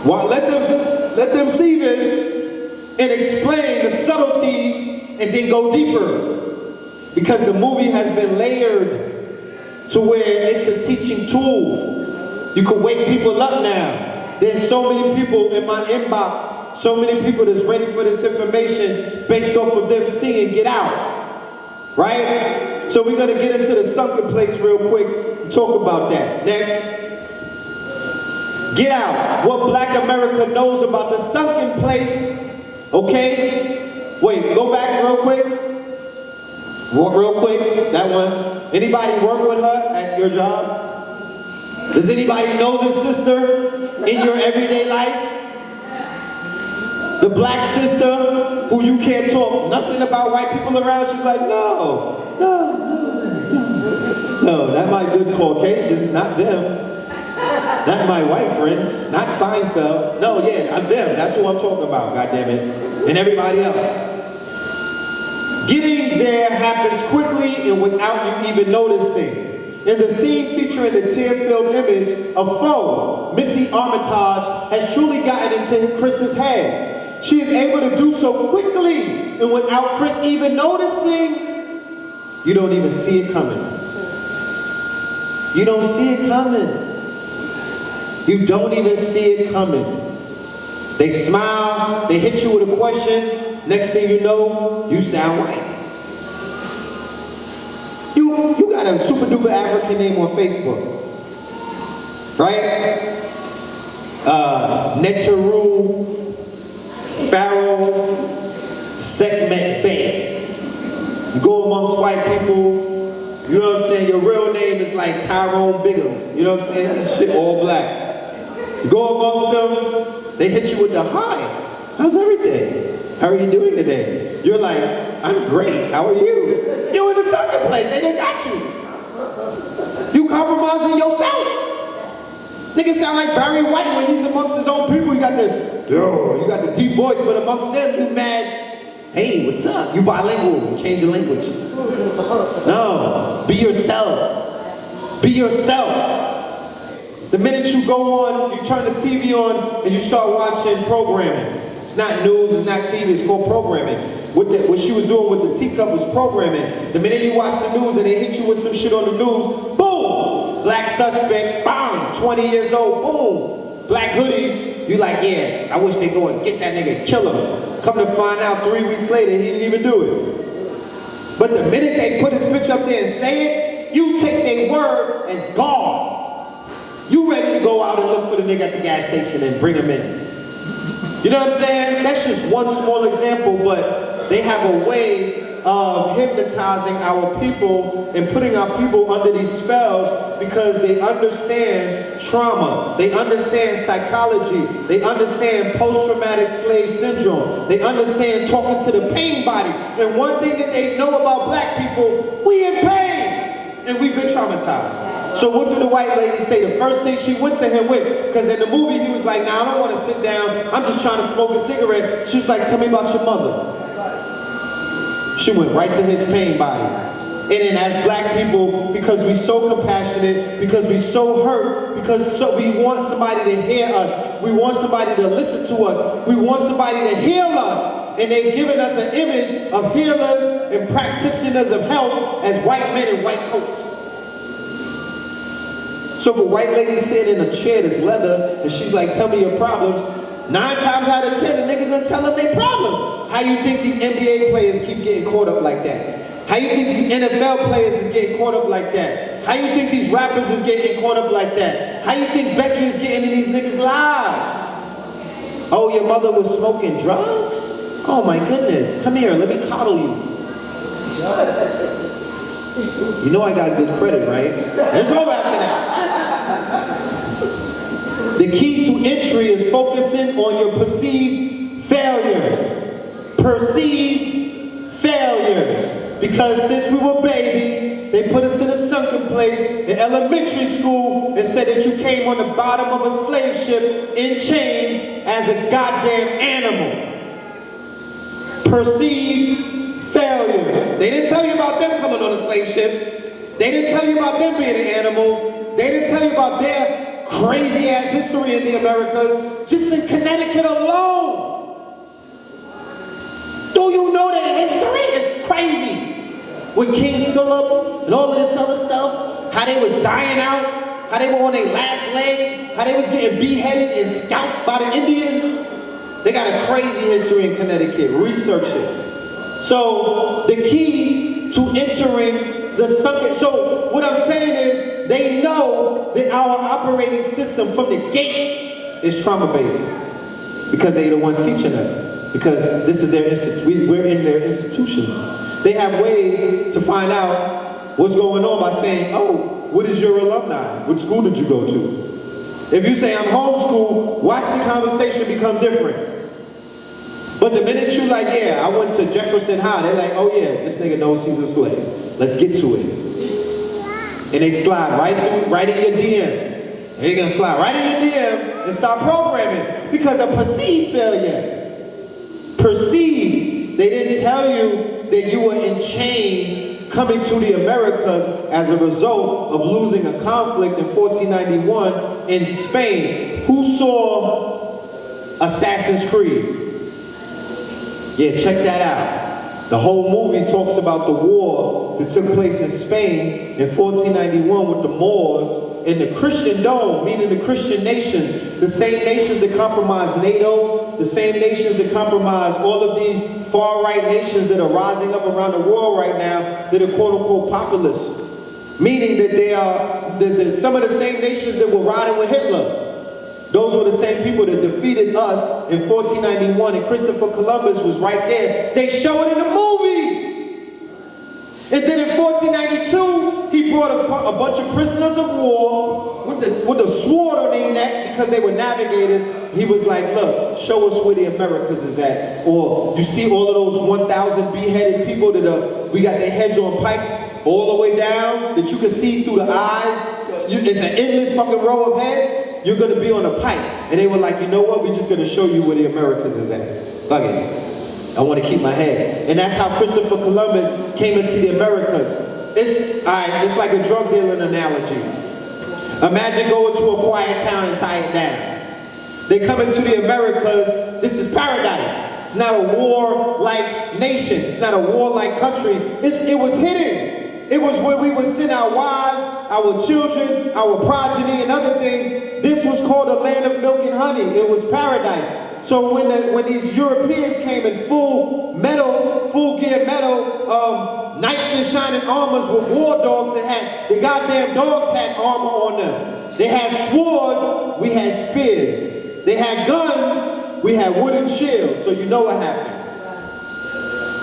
well, let them see this and explain the subtleties and then go deeper. Because the movie has been layered to where it's a teaching tool. You can wake people up now. There's so many people in my inbox, so many people that's ready for this information based off of them seeing Get Out, right? So we're gonna get into the sunken place real quick and talk about that. Next. Get Out, what black America knows about the sunken place, okay? Wait, go back real quick. Real quick, that one. Anybody work with her at your job? Does anybody know this sister in your everyday life? The black sister who you can't talk nothing about white people around, she's like, no, not my good Caucasians, not them. Not my white friends, not Seinfeld. No, yeah, I'm them, that's who I'm talking about, goddammit. And everybody else. Getting there happens quickly and without you even noticing. In the scene featuring the tear-filled image of Foe, Missy Armitage has truly gotten into Chris's head. She is able to do so quickly and without Chris even noticing. You don't even see it coming. You don't see it coming. You don't even see it coming. They smile, they hit you with a question. Next thing you know, you sound white. You got a super duper African name on Facebook, right? Neteru, Pharaoh, Segment Bay. You go amongst white people, you know what I'm saying? Your real name is like Tyrone Biggums. You know what I'm saying? Shit all black. You go amongst them, they hit you with the hi. How's everything? How are you doing today? You're like, I'm great. How are you? You in the second place. They done got you. You compromising yourself. Nigga sound like Barry White when he's amongst his own people. You got the deep voice, but amongst them, you mad. Hey, what's up? You bilingual. Change your language. No, be yourself. Be yourself. The minute you go on, you turn the TV on, and you start watching programming. It's not news, it's not TV, it's called programming. What she was doing with the teacup was programming. The minute you watch the news and they hit you with some shit on the news, boom! Black suspect, bang! 20 years old, boom! Black hoodie, you like, yeah, I wish they go and get that nigga, kill him. Come to find out 3 weeks later, he didn't even do it. But the minute they put his bitch up there and say it, you take their word as God. You ready to go out and look for the nigga at the gas station and bring him in. You know what I'm saying? That's just one small example, but they have a way of hypnotizing our people and putting our people under these spells because they understand trauma, they understand psychology, they understand post-traumatic slave syndrome, they understand talking to the pain body. And one thing that they know about black people, we in pain, and we've been traumatized. So what did the white lady say? The first thing she went to him with, because in the movie he was like, nah, I don't want to sit down, I'm just trying to smoke a cigarette. She was like, tell me about your mother. She went right to his pain body. And then as black people, because we so compassionate, because we so hurt, because we want somebody to hear us, we want somebody to listen to us, we want somebody to heal us, and they've given us an image of healers and practitioners of health as white men in white coats. So if a white lady sitting in a chair that's leather, and she's like, tell me your problems, 9 times out of 10, the nigga gonna tell them their problems. How you think these NBA players keep getting caught up like that? How you think these NFL players is getting caught up like that? How you think these rappers is getting caught up like that? How you think Becky is getting in these niggas' lives? Oh, your mother was smoking drugs? Oh my goodness, come here, let me coddle you. You know I got good credit, right? It's over after that. The key to entry is focusing on your perceived failures. Perceived failures. Because since we were babies, they put us in a sunken place in elementary school and said that you came on the bottom of a slave ship in chains as a goddamn animal. Perceived failures. They didn't tell you about them coming on a slave ship. They didn't tell you about them being an animal. They didn't tell you about their crazy ass history in the Americas. Just in Connecticut alone. Do you know their history? It's crazy. With King Philip and all of this other stuff, how they was dying out, how they were on their last leg, how they was getting beheaded and scalped by the Indians. They got a crazy history in Connecticut. Research it. So the key to entering the sunken, so what I'm saying is they know that our operating system from the gate is trauma-based because they're the ones teaching us, because this is their we're in their institutions. They have ways to find out what's going on by saying, oh, what is your alumni? What school did you go to? If you say I'm homeschooled, watch the conversation become different. But the minute you like, yeah, I went to Jefferson High, they're like, oh yeah, this nigga knows he's a slave. Let's get to it. And they slide right in your DM. They're gonna slide right in your DM and start programming because of perceived failure. Perceived. They didn't tell you that you were in chains coming to the Americas as a result of losing a conflict in 1491 in Spain. Who saw Assassin's Creed? Yeah, check that out. The whole movie talks about the war that took place in Spain in 1491 with the Moors in the Christian Dome, meaning the Christian nations, the same nations that compromised NATO, the same nations that compromise all of these far-right nations that are rising up around the world right now that are quote-unquote populists. Meaning that they are some of the same nations that were riding with Hitler. Those were the same people that defeated us in 1491, and Christopher Columbus was right there. They show it in the movie. And then in 1492, he brought a bunch of prisoners of war with a sword on their neck because they were navigators. He was like, look, show us where the Americas is at. Or you see all of those 1,000 beheaded people that we got their heads on pikes all the way down that you can see through the eye. It's an endless fucking row of heads. You're going to be on a pike. And they were like, you know what? We're just going to show you where the Americas is at. Fuck it. I want to keep my head. And that's how Christopher Columbus came into the Americas. It's like a drug dealing analogy. Imagine going to a quiet town and tie it down. They come into the Americas. This is paradise. It's not a war-like nation. It's not a war-like country. It was hidden. It was where we would send our wives, our children, our progeny, and other things. This was called a land of milk and honey. It was paradise. So when these Europeans came in full gear metal, knights in shining armors with war dogs that had, the goddamn dogs had armor on them. They had swords, we had spears. They had guns, we had wooden shields. So you know what happened.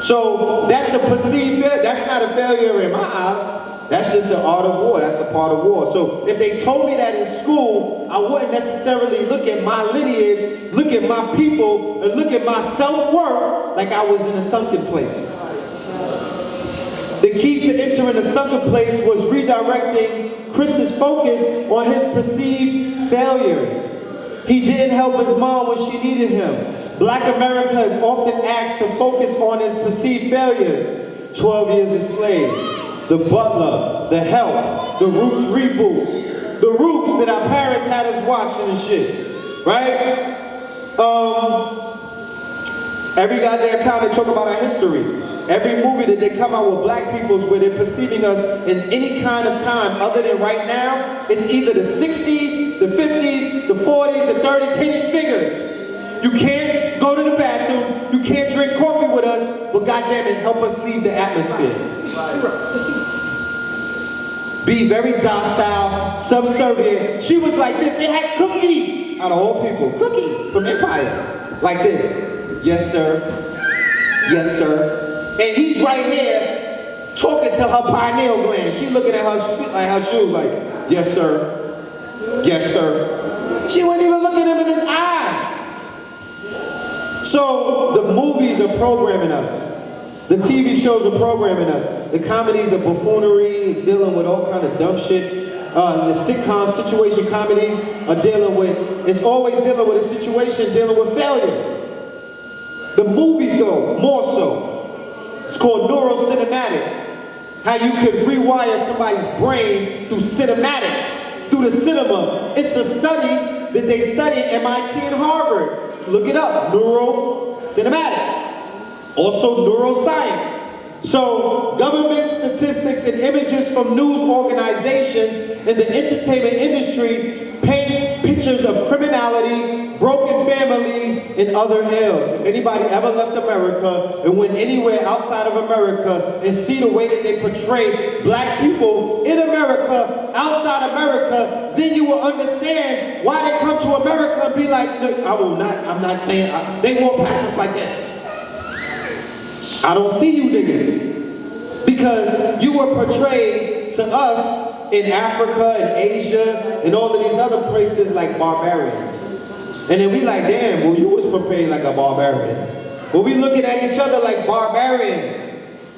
So that's a perceived failure. That's not a failure in my eyes. That's just an art of war. That's a part of war. So if they told me that in school, I wouldn't necessarily look at my lineage, look at my people, and look at my self-worth like I was in a sunken place. The key to entering a sunken place was redirecting Chris's focus on his perceived failures. He didn't help his mom when she needed him. Black America is often asked to focus on his perceived failures. 12 Years a Slave, The Butler, The Help, The Roots reboot, The Roots that our parents had us watching and shit, right? Every goddamn time they talk about our history, every movie that they come out with black peoples where they're perceiving us in any kind of time other than right now, it's either the 60s, the 50s, the 40s, the 30s, hidden figures. You can't go to the bathroom, you can't drink coffee with us, but goddamn it, help us leave the atmosphere. Be very docile, subservient. She was like this. They had Cookie, out of all people, Cookie from Empire, like this. Yes, sir. Yes, sir. And he's right here talking to her pineal gland. She looking at her shoes like, yes, sir. Yes, sir. She wasn't even looking him in his eyes. So the movies are programming us. The TV shows are programming us. The comedies are buffoonery, it's dealing with all kind of dumb shit. The sitcom situation comedies are it's always dealing with a situation dealing with failure. The movies though, more so. It's called neurocinematics. How you can rewire somebody's brain through cinematics, through the cinema. It's a study that they study at MIT and Harvard. Look it up, neurocinematics. Also neuroscience. So government statistics and images from news organizations in the entertainment industry paint pictures of criminality, broken families, and other ills. If anybody ever left America and went anywhere outside of America and see the way that they portray black people in America, outside America, then you will understand why they come to America and be like, look, I'm not saying, they won't pass us like that. I don't see you niggas. Because you were portrayed to us in Africa and Asia and all of these other places like barbarians. And then we like, damn, well you was portrayed like a barbarian. Well we looking at each other like barbarians.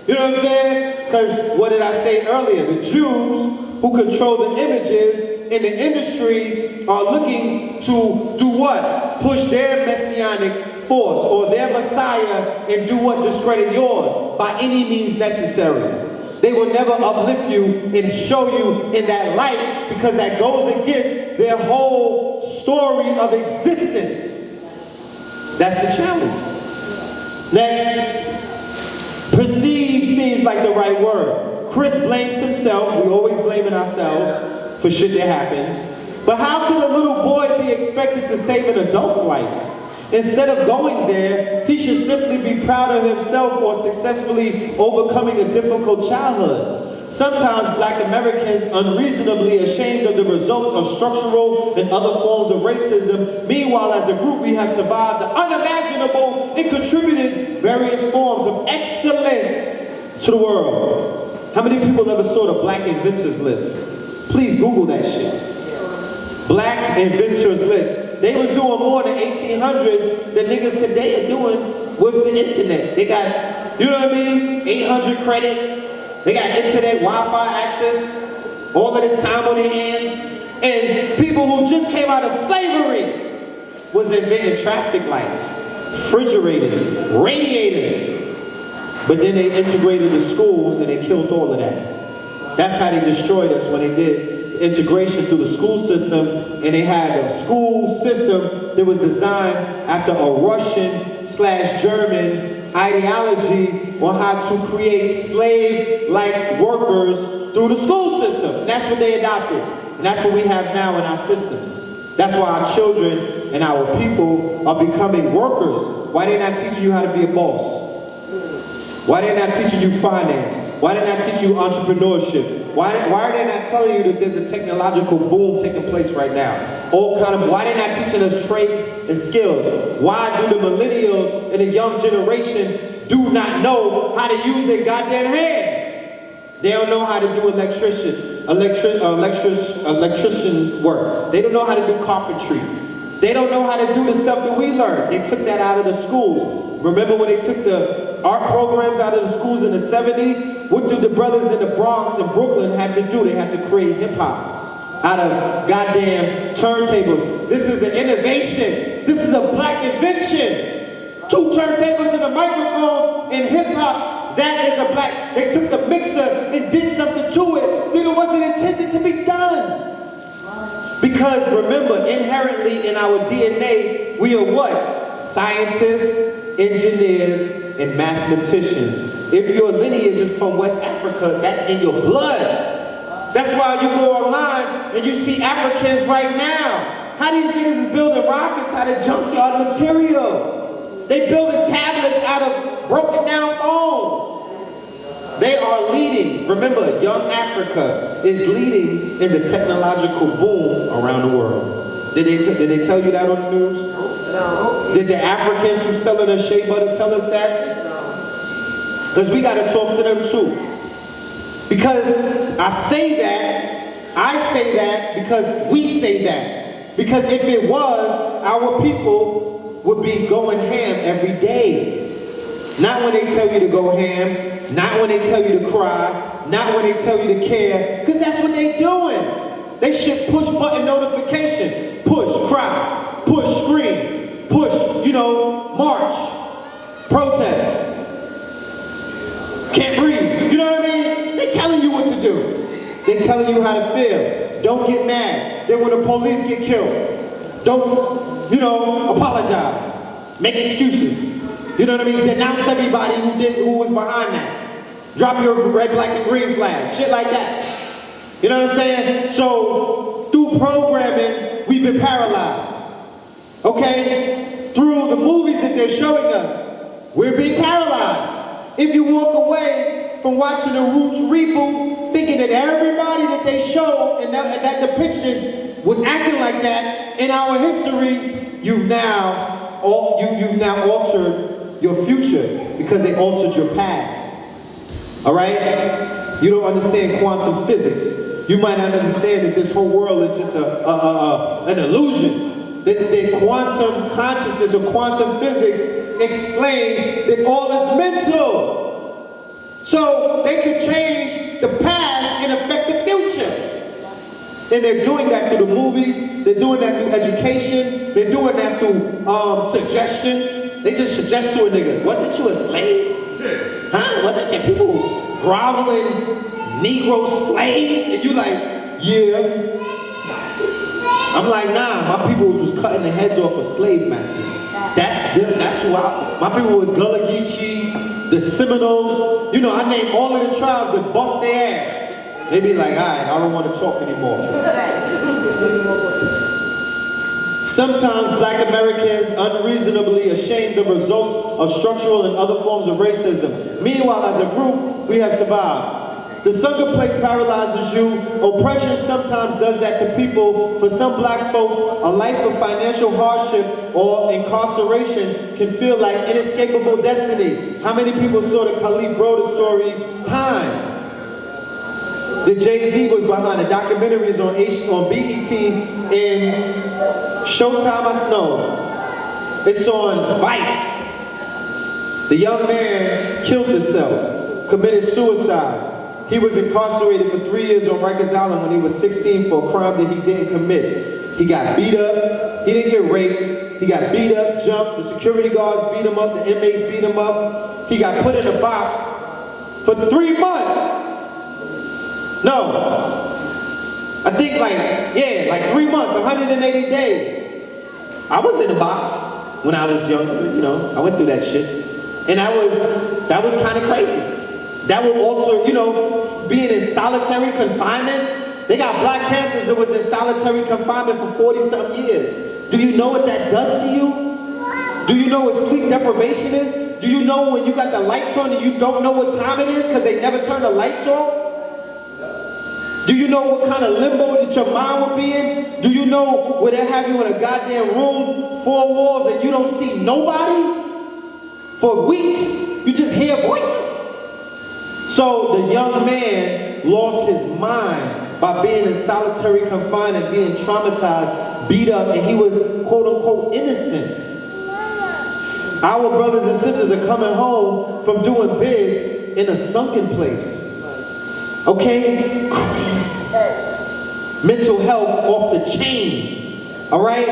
You know what I'm saying? Because what did I say earlier? The Jews who control the images in the industries are looking to do what? Push their messianic force or their Messiah and do what? Discredit yours by any means necessary. They will never uplift you and show you in that light because that goes against their whole story of existence. That's the challenge. Next, perceive seems like the right word. Chris blames himself. We always blaming ourselves for shit that happens. But how can a little boy be expected to save an adult's life? Instead of going there, he should simply be proud of himself for successfully overcoming a difficult childhood. Sometimes black Americans unreasonably ashamed of the results of structural and other forms of racism. Meanwhile, as a group, we have survived the unimaginable and contributed various forms of excellence to the world. How many people ever saw the Black Inventors List? Please Google that shit. Black Inventors List. They was doing more in the 1800s than niggas today are doing with the internet. They got, you know what I mean, 800 credit. They got internet, Wi-Fi access, all of this time on their hands. And people who just came out of slavery was inventing traffic lights, refrigerators, radiators. But then they integrated the schools and they killed all of that. That's how they destroyed us, when they did integration through the school system. And they had a school system that was designed after a Russian/German ideology on how to create slave-like workers through the school system. And that's what they adopted. And that's what we have now in our systems. That's why our children and our people are becoming workers. Why they not teaching you how to be a boss? Why they not teaching you finance? Why they not teaching you entrepreneurship? Why are they not telling you that there's a technological boom taking place right now? Why they not teaching us trades and skills? Why do the millennials and the young generation do not know how to use their goddamn hands? They don't know how to do electrician work. They don't know how to do carpentry. They don't know how to do the stuff that we learned. They took that out of the schools. Remember when they took the art programs out of the schools in the 70s? What did the brothers in the Bronx and Brooklyn have to do? They had to create hip-hop out of goddamn turntables. This is an innovation. This is a black invention. 2 turntables and a microphone in hip-hop, that is a black. They took the mixer and did something to it that it wasn't intended to be done. Because remember, inherently in our DNA, we are what? Scientists, engineers, and mathematicians. If your lineage is from West Africa, that's in your blood. That's why you go online and you see Africans right now. How these niggas is building rockets out of junkyard material. They building tablets out of broken down phones. They are leading. Remember, young Africa is leading in the technological boom around the world. Did they tell you that on the news? No. Did the Africans who selling us shea butter tell us that? Because we got to talk to them too. Because I say that because we say that. Because if it was, our people would be going ham every day. Not when they tell you to go ham, not when they tell you to cry, not when they tell you to care, because that's what they doing. They should push button notification. Push, cry, push, scream, push, march, protest. Can't breathe. You know what I mean? They're telling you what to do. They're telling you how to feel. Don't get mad. Then when the police get killed, don't, apologize. Make excuses. You know what I mean? Denounce everybody who was behind that. Drop your red, black, and green flag. Shit like that. You know what I'm saying? So, through programming, we've been paralyzed. Okay? Through the movies that they're showing us, we're being paralyzed. If you walk away from watching the Roots reboot, thinking that everybody that they show in that depiction was acting like that, in our history, you've now altered your future because they altered your past. All right? You don't understand quantum physics. You might not understand that this whole world is just an illusion. That quantum consciousness or quantum physics explains that all is mental. So they could change the past and affect the future. And they're doing that through the movies, they're doing that through education, they're doing that through suggestion. They just suggest to a nigga, wasn't you a slave? Huh? Wasn't your people groveling Negro slaves? And you like, yeah. I'm like, nah, my people was cutting the heads off of slave masters. That's them, that's who my people was Gullah Geechee, the Seminoles. I name all of the tribes that bust their ass. They be like, all right, I don't want to talk anymore. Sometimes black Americans unreasonably ashamed of results of structural and other forms of racism. Meanwhile, as a group, we have survived. The sunken place paralyzes you. Oppression sometimes does that to people. For some black folks, a life of financial hardship or incarceration can feel like inescapable destiny. How many people saw the Khalid Broder story, Time? That Jay-Z was behind. The documentary is on BET in Showtime, no. It's on Vice. The young man killed himself, committed suicide. He was incarcerated for 3 years on Rikers Island when he was 16 for a crime that he didn't commit. He got beat up, he didn't get raped, he got beat up, jumped, the security guards beat him up, the inmates beat him up. He got put in a box for 3 months. No, I think like 3 months, 180 days. I was in a box when I was younger, you know, I went through that shit. And that was kind of crazy. That will alter, you know, being in solitary confinement. They got Black Panthers that was in solitary confinement for 40-something years. Do you know what that does to you? Do you know what sleep deprivation is? Do you know when you got the lights on and you don't know what time it is because they never turn the lights on? Do you know what kind of limbo that your mind would be in? Do you know where they have you in a goddamn room, 4 walls, and you don't see nobody? For weeks, you just hear voices? So the young man lost his mind by being in solitary confinement, being traumatized, beat up, and he was quote-unquote innocent. Our brothers and sisters are coming home from doing bids in a sunken place. Okay? Crazy. Mental health off the chains. All right?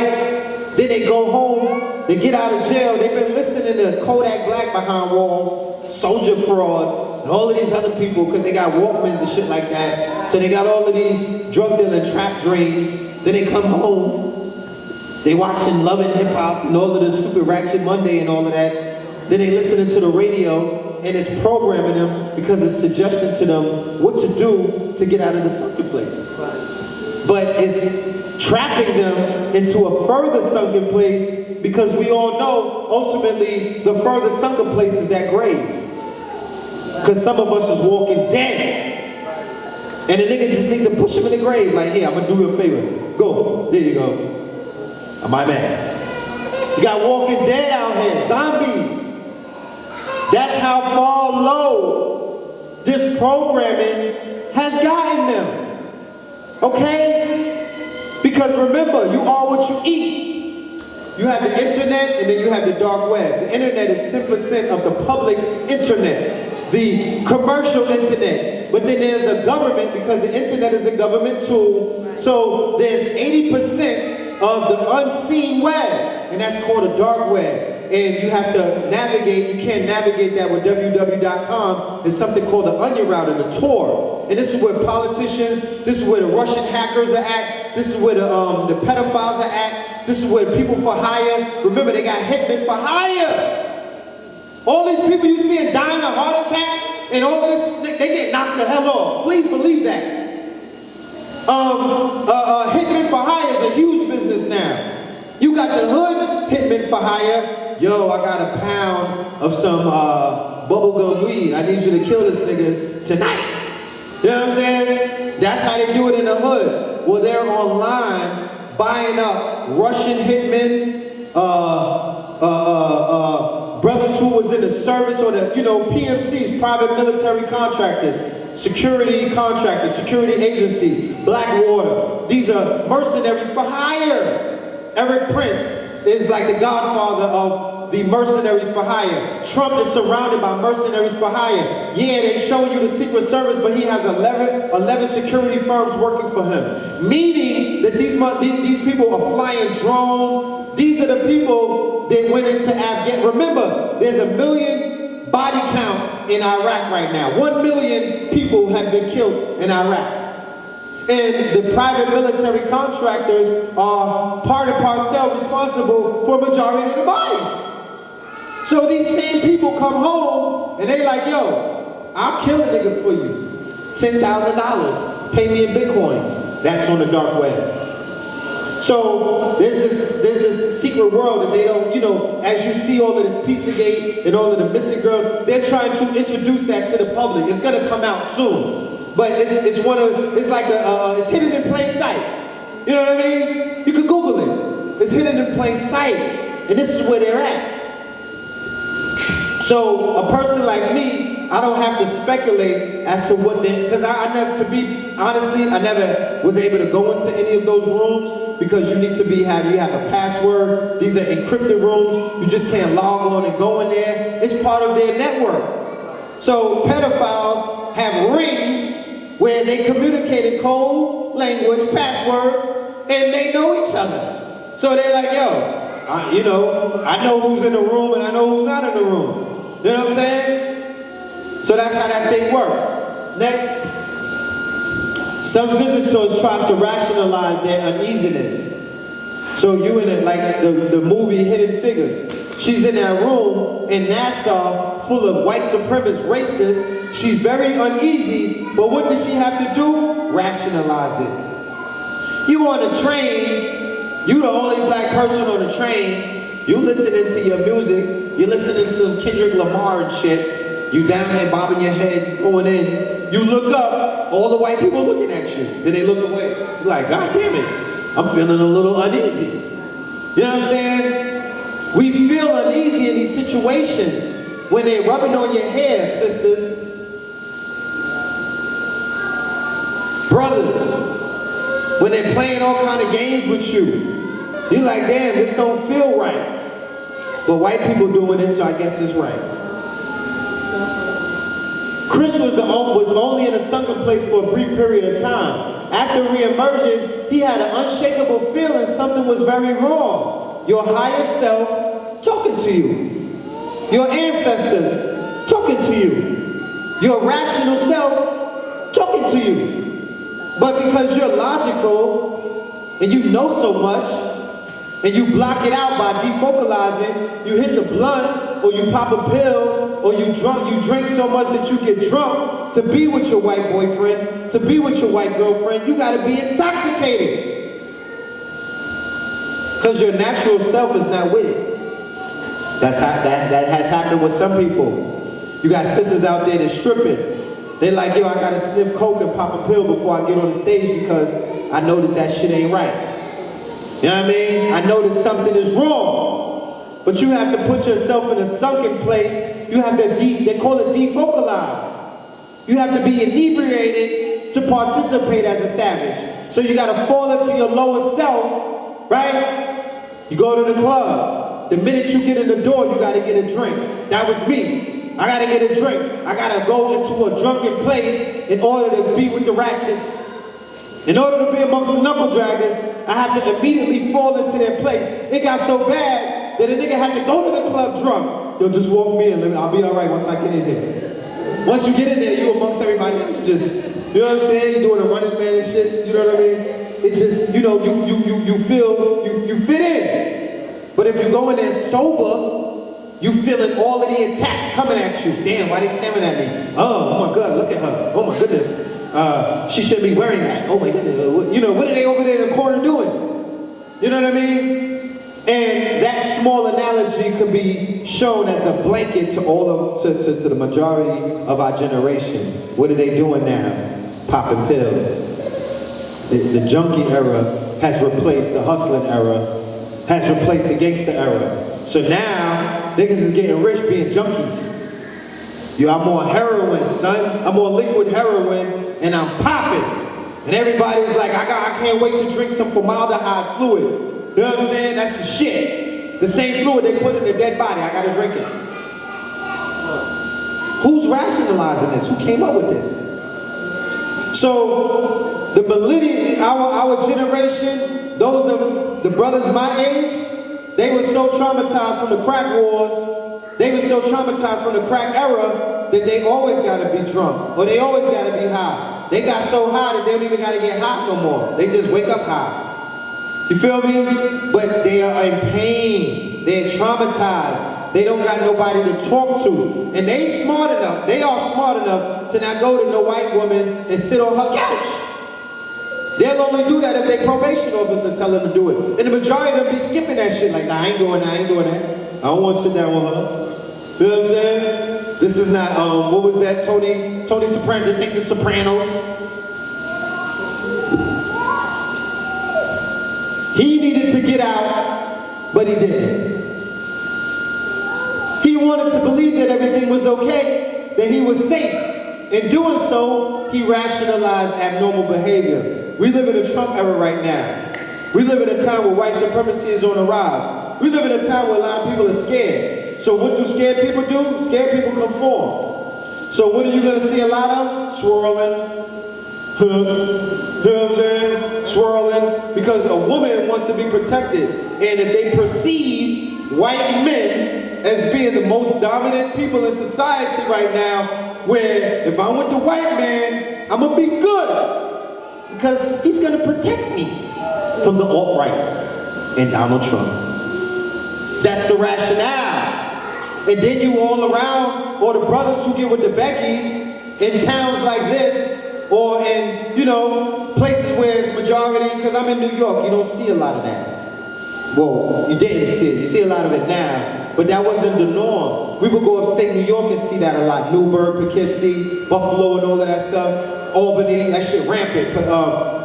Then they go home, they get out of jail, they've been listening to Kodak Black behind walls, Soldier Fraud, and all of these other people because they got Walkmans and shit like that. So they got all of these drug dealing trap dreams. Then they come home, they watching Love and Hip Hop and all of the stupid Ratchet Monday and all of that. Then they listening to the radio and it's programming them because it's suggesting to them what to do to get out of the sunken place. But it's trapping them into a further sunken place because we all know ultimately the further sunken place is that grave. Because some of us is walking dead. And the nigga just needs to push him in the grave like, here, I'm gonna do you a favor. Go, there you go. I'm my man. You got walking dead out here, zombies. That's how far low this programming has gotten them. Okay? Because remember, you are what you eat. You have the internet and then you have the dark web. The internet is 10% of the public internet, the commercial internet. But then there's a government because the internet is a government tool. So there's 80% of the unseen web, and that's called a dark web. And you have to navigate, you can't navigate that with www.com. There's something called the onion route and the Tor. And this is where politicians, this is where the Russian hackers are at, this is where the pedophiles are at, this is where people for hire, remember they got hitmen for hire. All these people you see dying of heart attacks and all of this, they get knocked the hell off. Please believe that. Hitmen for hire is a huge business now. You got the hood hitmen for hire. Yo, I got a pound of some bubblegum weed. I need you to kill this nigga tonight. You know what I'm saying? That's how they do it in the hood. Well, they're online buying up Russian hitmen, brothers who was in the service or the, PMCs, private military contractors, security contractors, security agencies, Blackwater. These are mercenaries for hire. Eric Prince is like the godfather of the mercenaries for hire. Trump is surrounded by mercenaries for hire. Yeah, they showing you the Secret Service, but he has 11 security firms working for him. Meaning that these people are flying drones. These are the people that went into Afghanistan. Remember, there's 1 million body count in Iraq right now. 1 million people have been killed in Iraq. And the private military contractors are part and parcel responsible for a majority of the bodies. So these same people come home and they like, yo, I'll kill a nigga for you. $10,000, pay me in Bitcoins. That's on the dark web. So there's this secret world that they don't, as you see all of this Pizzagate and all of the missing girls, they're trying to introduce that to the public. It's gonna come out soon. but it's like it's hidden in plain sight. You know what I mean? You can Google it. It's hidden in plain sight, and this is where they're at. So a person like me, I don't have to speculate as to what they, because I never, to be honestly, I never was able to go into any of those rooms because you need to you have a password. These are encrypted rooms. You just can't log on and go in there. It's part of their network. So pedophiles have rings where they communicate in code, language, passwords, and they know each other. So they're like, yo, I know who's in the room and I know who's not in the room. You know what I'm saying? So that's how that thing works. Next. Some visitors try to rationalize their uneasiness. So you in it, like the movie Hidden Figures. She's in that room in Nassau full of white supremacist racists. She's very uneasy, but what does she have to do? Rationalize it. You on a train, you the only black person on the train, you listening to your music, you listening to Kendrick Lamar and shit, you down there bobbing your head, going in, you look up, all the white people looking at you, then they look away. You're like, God damn it, I'm feeling a little uneasy. You know what I'm saying? We feel uneasy in these situations when they're rubbing on your hair, sisters. Brothers, when they're playing all kind of games with you. You're like, damn, this don't feel right. But white people doing it, so I guess it's right. Chris was only in a sunken place for a brief period of time. After re-emerging, he had an unshakable feeling something was very wrong. Your higher self talking to you. Your ancestors talking to you. Your rational self talking to you. But because you're logical and you know so much, and you block it out by defocalizing, you hit the blunt, or you pop a pill, or you drink so much that you get drunk to be with your white boyfriend, to be with your white girlfriend, you gotta be intoxicated. Because your natural self is not with it. That has happened with some people. You got sisters out there that's stripping. They're like, yo, I gotta sniff coke and pop a pill before I get on the stage because I know that shit ain't right. You know what I mean? I know that something is wrong. But you have to put yourself in a sunken place. You have to, they call it defocalize. You have to be inebriated to participate as a savage. So you gotta fall into your lower self, right? You go to the club. The minute you get in the door, you gotta get a drink. That was me. I gotta get a drink. I gotta go into a drunken place in order to be with the ratchets. In order to be amongst the knuckle draggers, I have to immediately fall into their place. It got so bad that a nigga had to go to the club drunk. Yo, just walk me in. I'll be all right once I get in here. Once you get in there, you amongst everybody. You just, you know what I'm saying? You doing a running man and shit. You know what I mean? It just, you know, you feel, you fit in. But if you go in there sober, you feeling all of the attacks coming at you. Damn, why they staring at me? Oh my God, look at her. Oh my goodness. She shouldn't be wearing that. Oh my goodness. You know, what are they over there in the corner doing? You know what I mean? And that small analogy could be shown as a blanket to to the majority of our generation. What are they doing now? Popping pills. The junkie era has replaced the hustling era, has replaced the gangster era. So now, niggas is getting rich being junkies. Yo, I'm on heroin, son. I'm on liquid heroin, and I'm popping. And everybody's like, I can't wait to drink some formaldehyde fluid. You know what I'm saying? That's the shit. The same fluid they put in a dead body. I gotta drink it. Who's rationalizing this? Who came up with this? So, the millennials, our generation, those of the brothers my age, they were so traumatized from the crack wars, they were so traumatized from the crack era that they always gotta be drunk, or they always gotta be high. They got so high that they don't even gotta get high no more. They just wake up high. You feel me? But they are in pain. They're traumatized. They don't got nobody to talk to. And they smart enough, they are smart enough to not go to no white woman and sit on her couch. They'll only do that if their probation officer tell them to do it. And the majority of them be skipping that shit like, nah, I ain't doing that, I ain't doing that. I don't want to sit down with her. You know what I'm saying? This is not, what was that, Tony Soprano? This ain't the Sopranos. He needed to get out, but he didn't. He wanted to believe that everything was okay, that he was safe. In doing so, he rationalized abnormal behavior. We live in a Trump era right now. We live in a time where white supremacy is on the rise. We live in a time where a lot of people are scared. So what do scared people do? Scared people conform. So what are you going to see a lot of? Swirling. You know what I'm saying? Swirling. Because a woman wants to be protected. And if they perceive white men as being the most dominant people in society right now, where if I'm with the white man, I'm gonna be good. Because he's gonna protect me from the alt-right and Donald Trump. That's the rationale. And then you all around, or the brothers who get with the Beckys in towns like this, or in, you know, places where it's majority, because I'm in New York, you don't see a lot of that. Well, you didn't see it, you see a lot of it now. But that wasn't the norm. We would go upstate New York and see that a lot. Newburgh, Poughkeepsie, Buffalo, and all of that stuff. Albany, that shit rampant.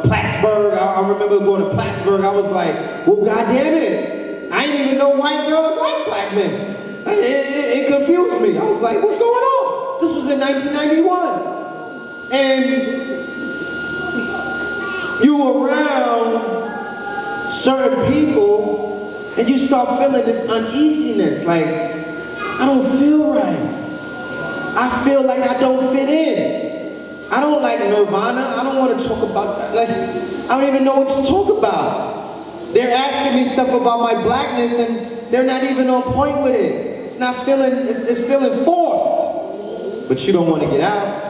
Plattsburgh, I remember going to Plattsburgh. I was like, well, goddamn it. I didn't even know white girls like black men. It confused me. I was like, what's going on? This was in 1991. And you were around certain people and you start feeling this uneasiness, like, I don't feel right. I feel like I don't fit in. I don't like Nirvana. I don't want to talk about that. Like, I don't even know what to talk about. They're asking me stuff about my blackness and they're not even on point with it. It's not feeling, it's feeling forced. But you don't want to get out.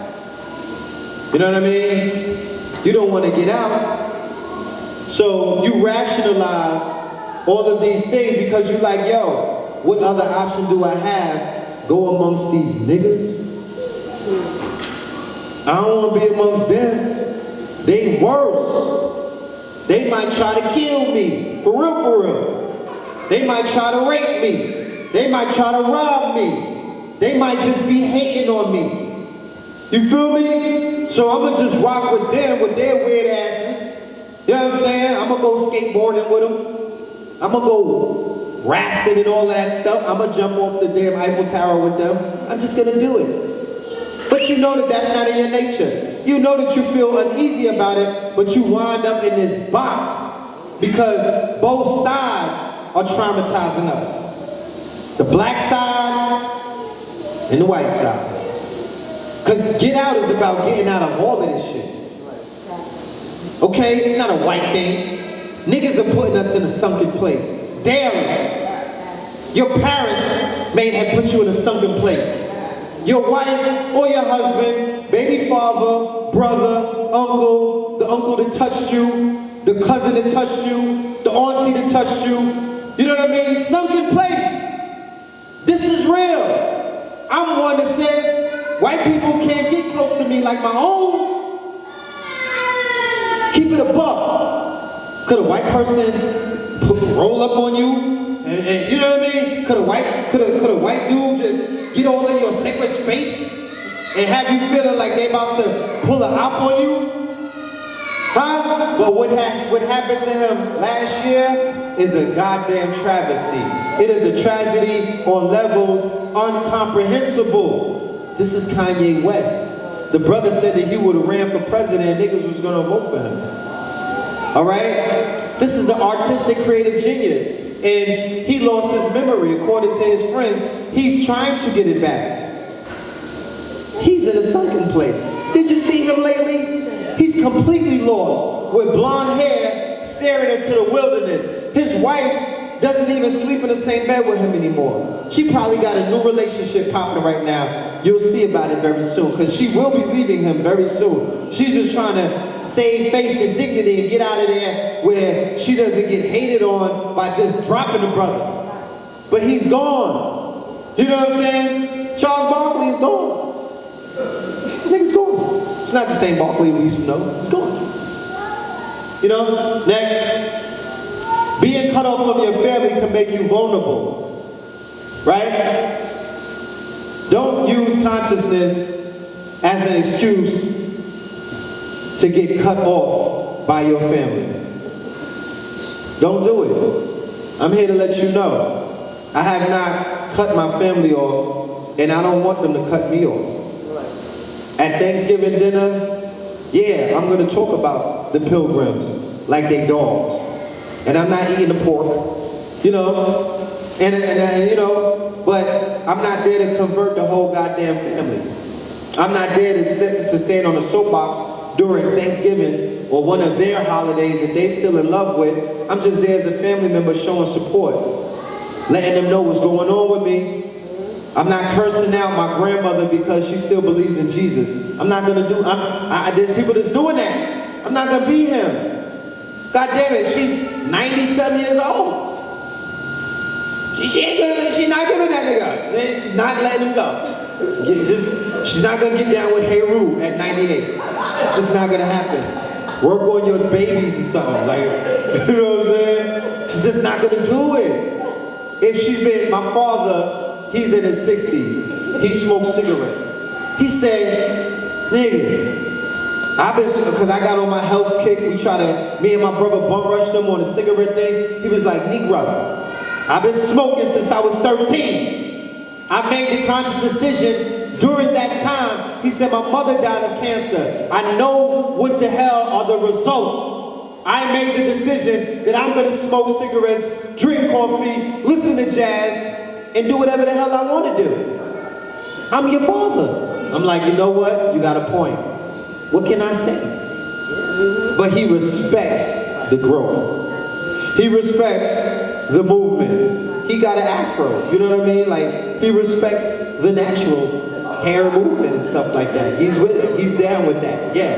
You know what I mean? You don't want to get out. So you rationalize all of these things because you're like, yo, what other option do I have? Go amongst these niggas? I don't want to be amongst them. They worse. They might try to kill me. For real, for real. They might try to rape me. They might try to rob me. They might just be hating on me. You feel me? So I'm going to just rock with them, with their weird asses. You know what I'm saying? I'm going to go skateboarding with them. I'm going to go rafting and all of that stuff. I'm going to jump off the damn Eiffel Tower with them. I'm just going to do it. But you know that that's not in your nature. You know that you feel uneasy about it, but you wind up in this box because both sides are traumatizing us. The black side and the white side. Because get out is about getting out of all of this shit. Okay? It's not a white thing. Niggas are putting us in a sunken place. Daily. Your parents may have put you in a sunken place. Your wife or your husband, baby father, brother, uncle, the uncle that touched you, the cousin that touched you, the auntie that touched you. You know what I mean? Sunken place. This is real. I'm one that says white people can't get close to me like my own. Keep it a buck. Could a white person roll up on you? And you know what I mean? Could a white dude just get all in your sacred space and have you feeling like they about to pull a hop on you? Huh? But what happened to him last year is a goddamn travesty. It is a tragedy on levels incomprehensible. This is Kanye West. The brother said that he would have ran for president and niggas was gonna vote for him. All right? This is an artistic, creative genius. And he lost his memory, according to his friends. He's trying to get it back. He's in a sunken place. Did you see him lately? He's completely lost, with blonde hair, staring into the wilderness. His wife doesn't even sleep in the same bed with him anymore. She probably got a new relationship popping right now. You'll see about it very soon, because she will be leaving him very soon. She's just trying to save face and dignity and get out of there where she doesn't get hated on by just dropping the brother. But he's gone. You know what I'm saying? Charles Barkley is gone. Nigga's gone. It's not the same Barkley we used to know. It's gone. You know? Next. Being cut off from your family can make you vulnerable. Right? Don't use consciousness as an excuse to get cut off by your family. Don't do it. I'm here to let you know. I have not cut my family off, and I don't want them to cut me off. At Thanksgiving dinner, yeah, I'm going to talk about the Pilgrims like they dogs. And I'm not eating the pork, you know, and you know, but I'm not there to convert the whole goddamn family. I'm not there to stand on a soapbox during Thanksgiving or one of their holidays that they still in love with. I'm just there as a family member showing support, letting them know what's going on with me. I'm not cursing out my grandmother because she still believes in Jesus. I'm not gonna do, there's people that's doing that. I'm not gonna be him. God damn it, she's 97 years old. She's not giving that nigga. She's not letting him go. She's not gonna get down with Heru at 98. It's not gonna happen. Work on your babies or something, like, you know what I'm saying? She's just not gonna do it. If she's been, my father, he's in his 60s. He smokes cigarettes. He said, nigga, because I got on my health kick, me and my brother bum rushed him on a cigarette thing. He was like, Negro, I've been smoking since I was 13. I made the conscious decision during that time. He said, my mother died of cancer. I know what the hell are the results. I made the decision that I'm gonna smoke cigarettes, drink coffee, listen to jazz, and do whatever the hell I want to do. I'm your father. I'm like, you know what? You got a point. What can I say? But he respects the growth. He respects the movement. He got an afro, you know what I mean? Like, he respects the natural hair movement and stuff like that. He's with it. He's down with that. Yeah.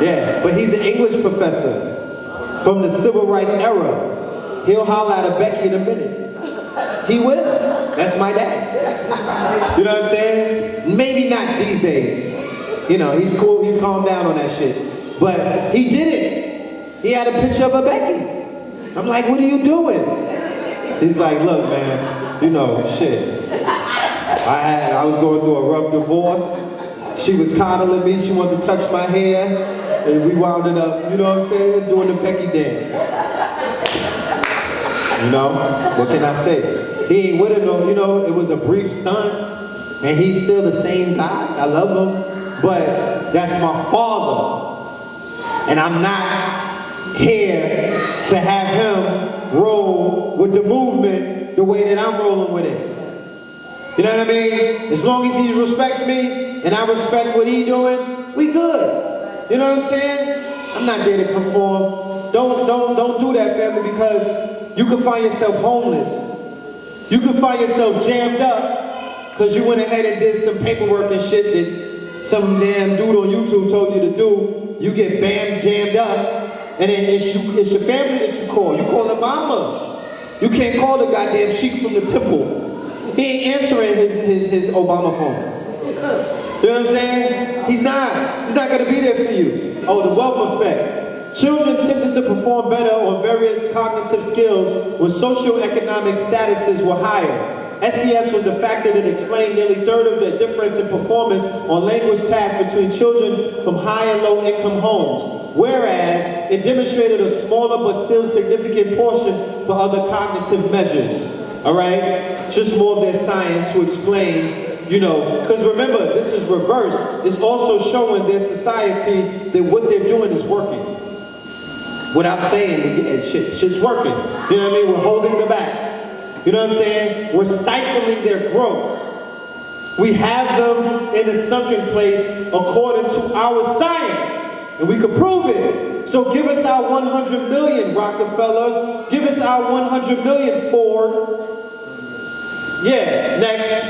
Yeah. But he's an English professor from the civil rights era. He'll holler at a Becky in a minute. He will. That's my dad. You know what I'm saying? Maybe not these days. You know, he's cool, he's calmed down on that shit. But he did it. He had a picture of a Becky. I'm like, what are you doing? He's like, look, man, you know, shit. I was going through a rough divorce. She was coddling me, she wanted to touch my hair, and we wound it up, you know what I'm saying, doing the Becky dance. You know, what can I say? He ain't with it, you know, it was a brief stunt, and he's still the same guy. I love him, but that's my father. And I'm not here to have him roll with the movement the way that I'm rolling with it. You know what I mean? As long as he respects me, and I respect what he's doing, we good. You know what I'm saying? I'm not there to conform. Don't do that, family, because you could find yourself homeless. You could find yourself jammed up because you went ahead and did some paperwork and shit that some damn dude on YouTube told you to do. You get jammed up, and then it's your family that you call. You call the mama. You can't call the goddamn sheik from the temple. He ain't answering his Obama phone. You know what I'm saying? He's not gonna be there for you. Oh, the wealth effect. Children tended to perform better on various cognitive skills when socioeconomic statuses were higher. SES was the factor that explained nearly a third of the difference in performance on language tasks between children from high and low income homes, whereas it demonstrated a smaller but still significant portion for other cognitive measures. All right? Just more of their science to explain, you know, because remember, this is reverse. It's also showing their society that what they're doing is working. Without saying that, yeah, shit's working. You know what I mean? We're holding them back. You know what I'm saying? We're stifling their growth. We have them in a sunken place according to our science. And we can prove it. So give us our 100 million, Rockefeller. Give us our 100 million, Ford. Yeah, next.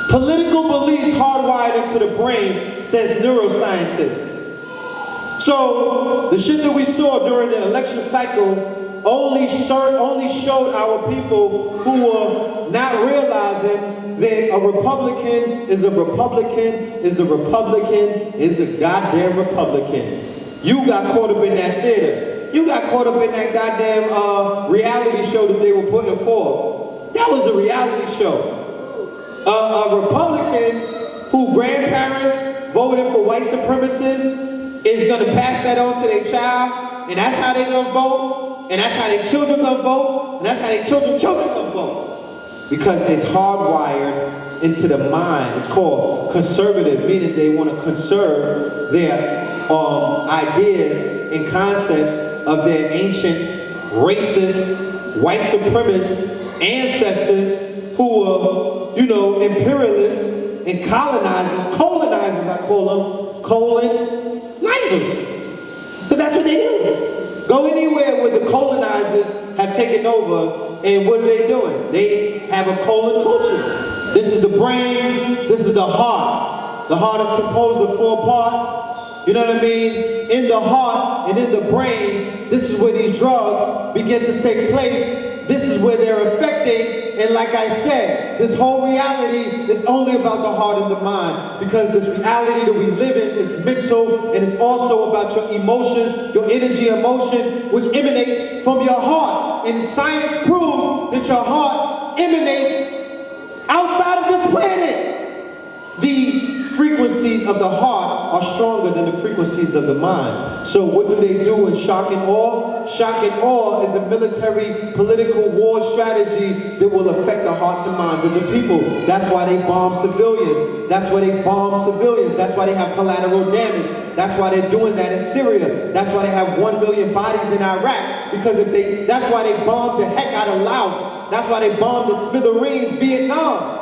Political beliefs hardwired into the brain, says neuroscientists. So, the shit that we saw during the election cycle only showed our people who were not realizing that a Republican is a Republican is a Republican is a goddamn Republican. You got caught up in that theater. You got caught up in that goddamn reality show that they were putting forth. That was a reality show. a Republican who grandparents voted for white supremacists is gonna pass that on to their child, and that's how they gonna vote, and that's how their children gonna vote, and that's how their children gonna vote. Because it's hardwired into the mind. It's called conservative, meaning they want to conserve their ideas and concepts of their ancient racist, white supremacist ancestors who were, you know, imperialists and colonizers I call them, colonizers. Because that's what they do. Go anywhere where the colonizers have taken over, and what are they doing? They have a colon culture. This is the brain, this is the heart. The heart is composed of 4 parts. You know what I mean? In the heart and in the brain, this is where these drugs begin to take place. This is where they're affecting, and like I said, this whole reality is only about the heart and the mind, because this reality that we live in is mental, and it's also about your emotions, your energy and emotion, which emanates from your heart. And science proves that your heart emanates outside of this planet. The frequencies of the heart are stronger than the frequencies of the mind. So what do they do in shock and awe? Shock and awe is a military political war strategy that will affect the hearts and minds of the people. That's why they bomb civilians. That's why they bomb civilians. That's why they have collateral damage. That's why they're doing that in Syria. That's why they have 1 million bodies in Iraq. Because that's why they bombed the heck out of Laos. That's why they bombed the smithereens, Vietnam.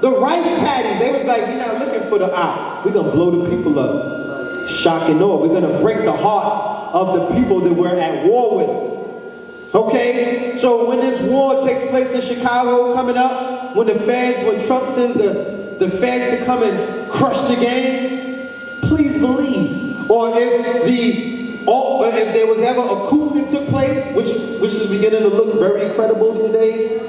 The rice paddies, they was like, we're not looking for the we're gonna blow the people up. Shock and awe. We're gonna break the hearts of the people that we're at war with. Okay? So when this war takes place in Chicago coming up, when Trump sends the feds to come and crush the gangs, please believe. Or if there was ever a coup that took place, which is beginning to look very credible these days,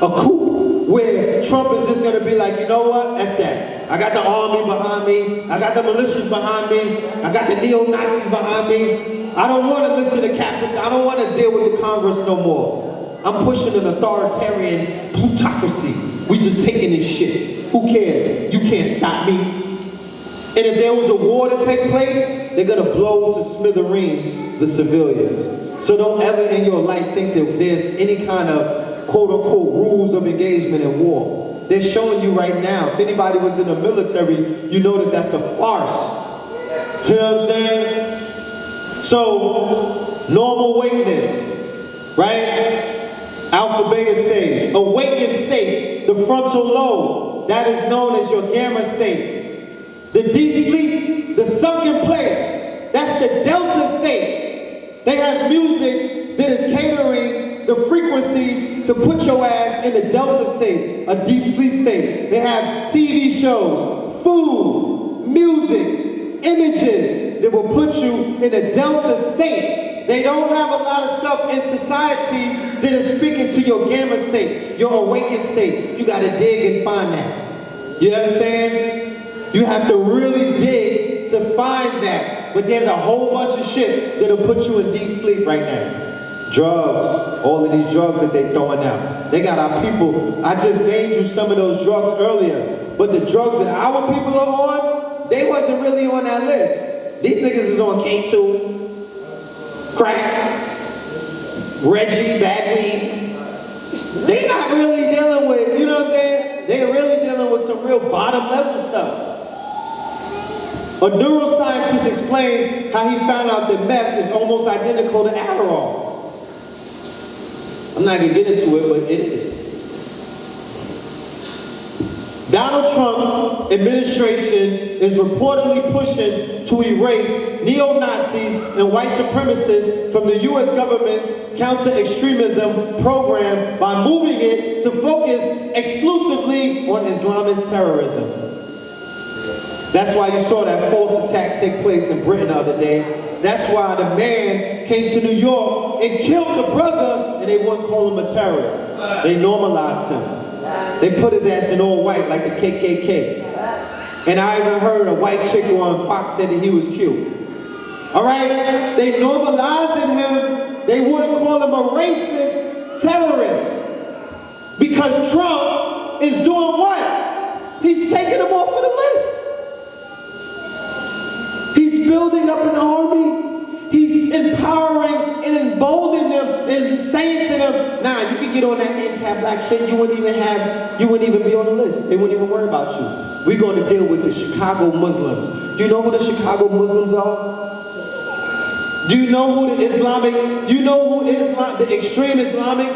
a coup where Trump is just going to be like, you know what, F that. I got the army behind me. I got the militias behind me. I got the neo-Nazis behind me. I don't want to listen to Captain. I don't want to deal with the Congress no more. I'm pushing an authoritarian plutocracy. We just taking this shit. Who cares? You can't stop me. And if there was a war to take place, they're going to blow to smithereens the civilians. So don't ever in your life think that there's any kind of quote-unquote rules of engagement in war. They're showing you right now. If anybody was in the military, you know that that's a farce. You know what I'm saying? So, normal wakeness, right? Alpha beta stage. Awakened state, the frontal lobe, that is known as your gamma state. The deep sleep, the sunken place, that's the delta state. They have music that is catering the frequencies to put your ass in a delta state, a deep sleep state. They have TV shows, food, music, images that will put you in a delta state. They don't have a lot of stuff in society that is speaking to your gamma state, your awakened state. You gotta dig and find that. You understand? You have to really dig to find that. But there's a whole bunch of shit that'll put you in deep sleep right now. Drugs, all of these drugs that they're throwing out. They got our people, I just named you some of those drugs earlier, but the drugs that our people are on, they wasn't really on that list. These niggas is on K2, crack, Reggie, bad weed. They not really dealing with, you know what I'm saying? They're really dealing with some real bottom level stuff. A neuroscientist explains how he found out that meth is almost identical to Adderall. I'm not gonna get into it, but it is. Donald Trump's administration is reportedly pushing to erase neo-Nazis and white supremacists from the U.S. government's counter-extremism program by moving it to focus exclusively on Islamist terrorism. That's why you saw that false attack take place in Britain the other day. That's why the man came to New York and killed the brother, and they wouldn't call him a terrorist. They normalized him. They put his ass in all white like the KKK. And I even heard a white chick on Fox said that he was cute. All right? They normalizing him. They wouldn't call him a racist terrorist. Because Trump is doing what? He's taking them off of the list. He's building up an army. He's empowering and emboldening them and saying to them, nah, you can get on that anti-black shit, you wouldn't even be on the list. They wouldn't even worry about you. We're going to deal with the Chicago Muslims. Do you know who the Chicago Muslims are? Do you know who the extreme Islamic?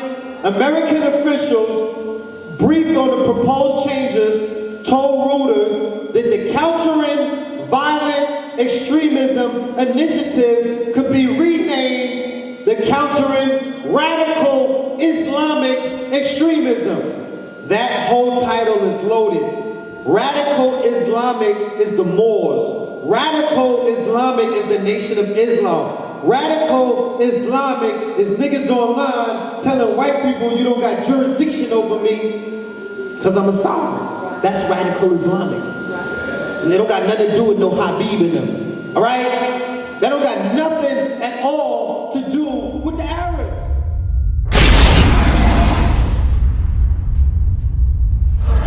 American officials briefed on the proposed changes told Reuters that the Countering Violent Extremism Initiative could be renamed the Countering Radical Islamic Extremism. That whole title is loaded. Radical Islamic is the Moors. Radical Islamic is the Nation of Islam. Radical Islamic is niggas online telling white people you don't got jurisdiction over me because I'm a sovereign. That's radical Islamic. And they don't got nothing to do with no Habib in them. All right? They don't got nothing at all to do with the Arabs.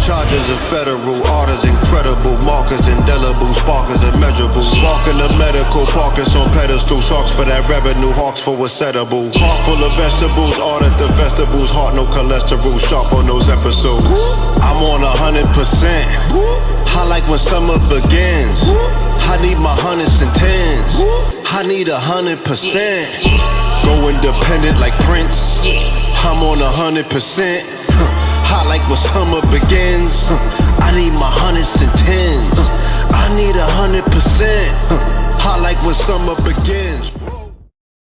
Charges of federal orders, incredible markers, indelible sparkers, immeasurable. Sparking the medical carcass on pedestal, sharks for that revenue, hawks for what's edible. Heart full of vegetables, audit the vegetables, heart no cholesterol, sharp on those episodes. I'm on 100%. I like when summer begins. I need my hundreds and tens. I need 100%. Go independent like Prince. I'm on 100%. I like when summer begins. I need my hundreds and tens. I need 100%. I like when summer begins.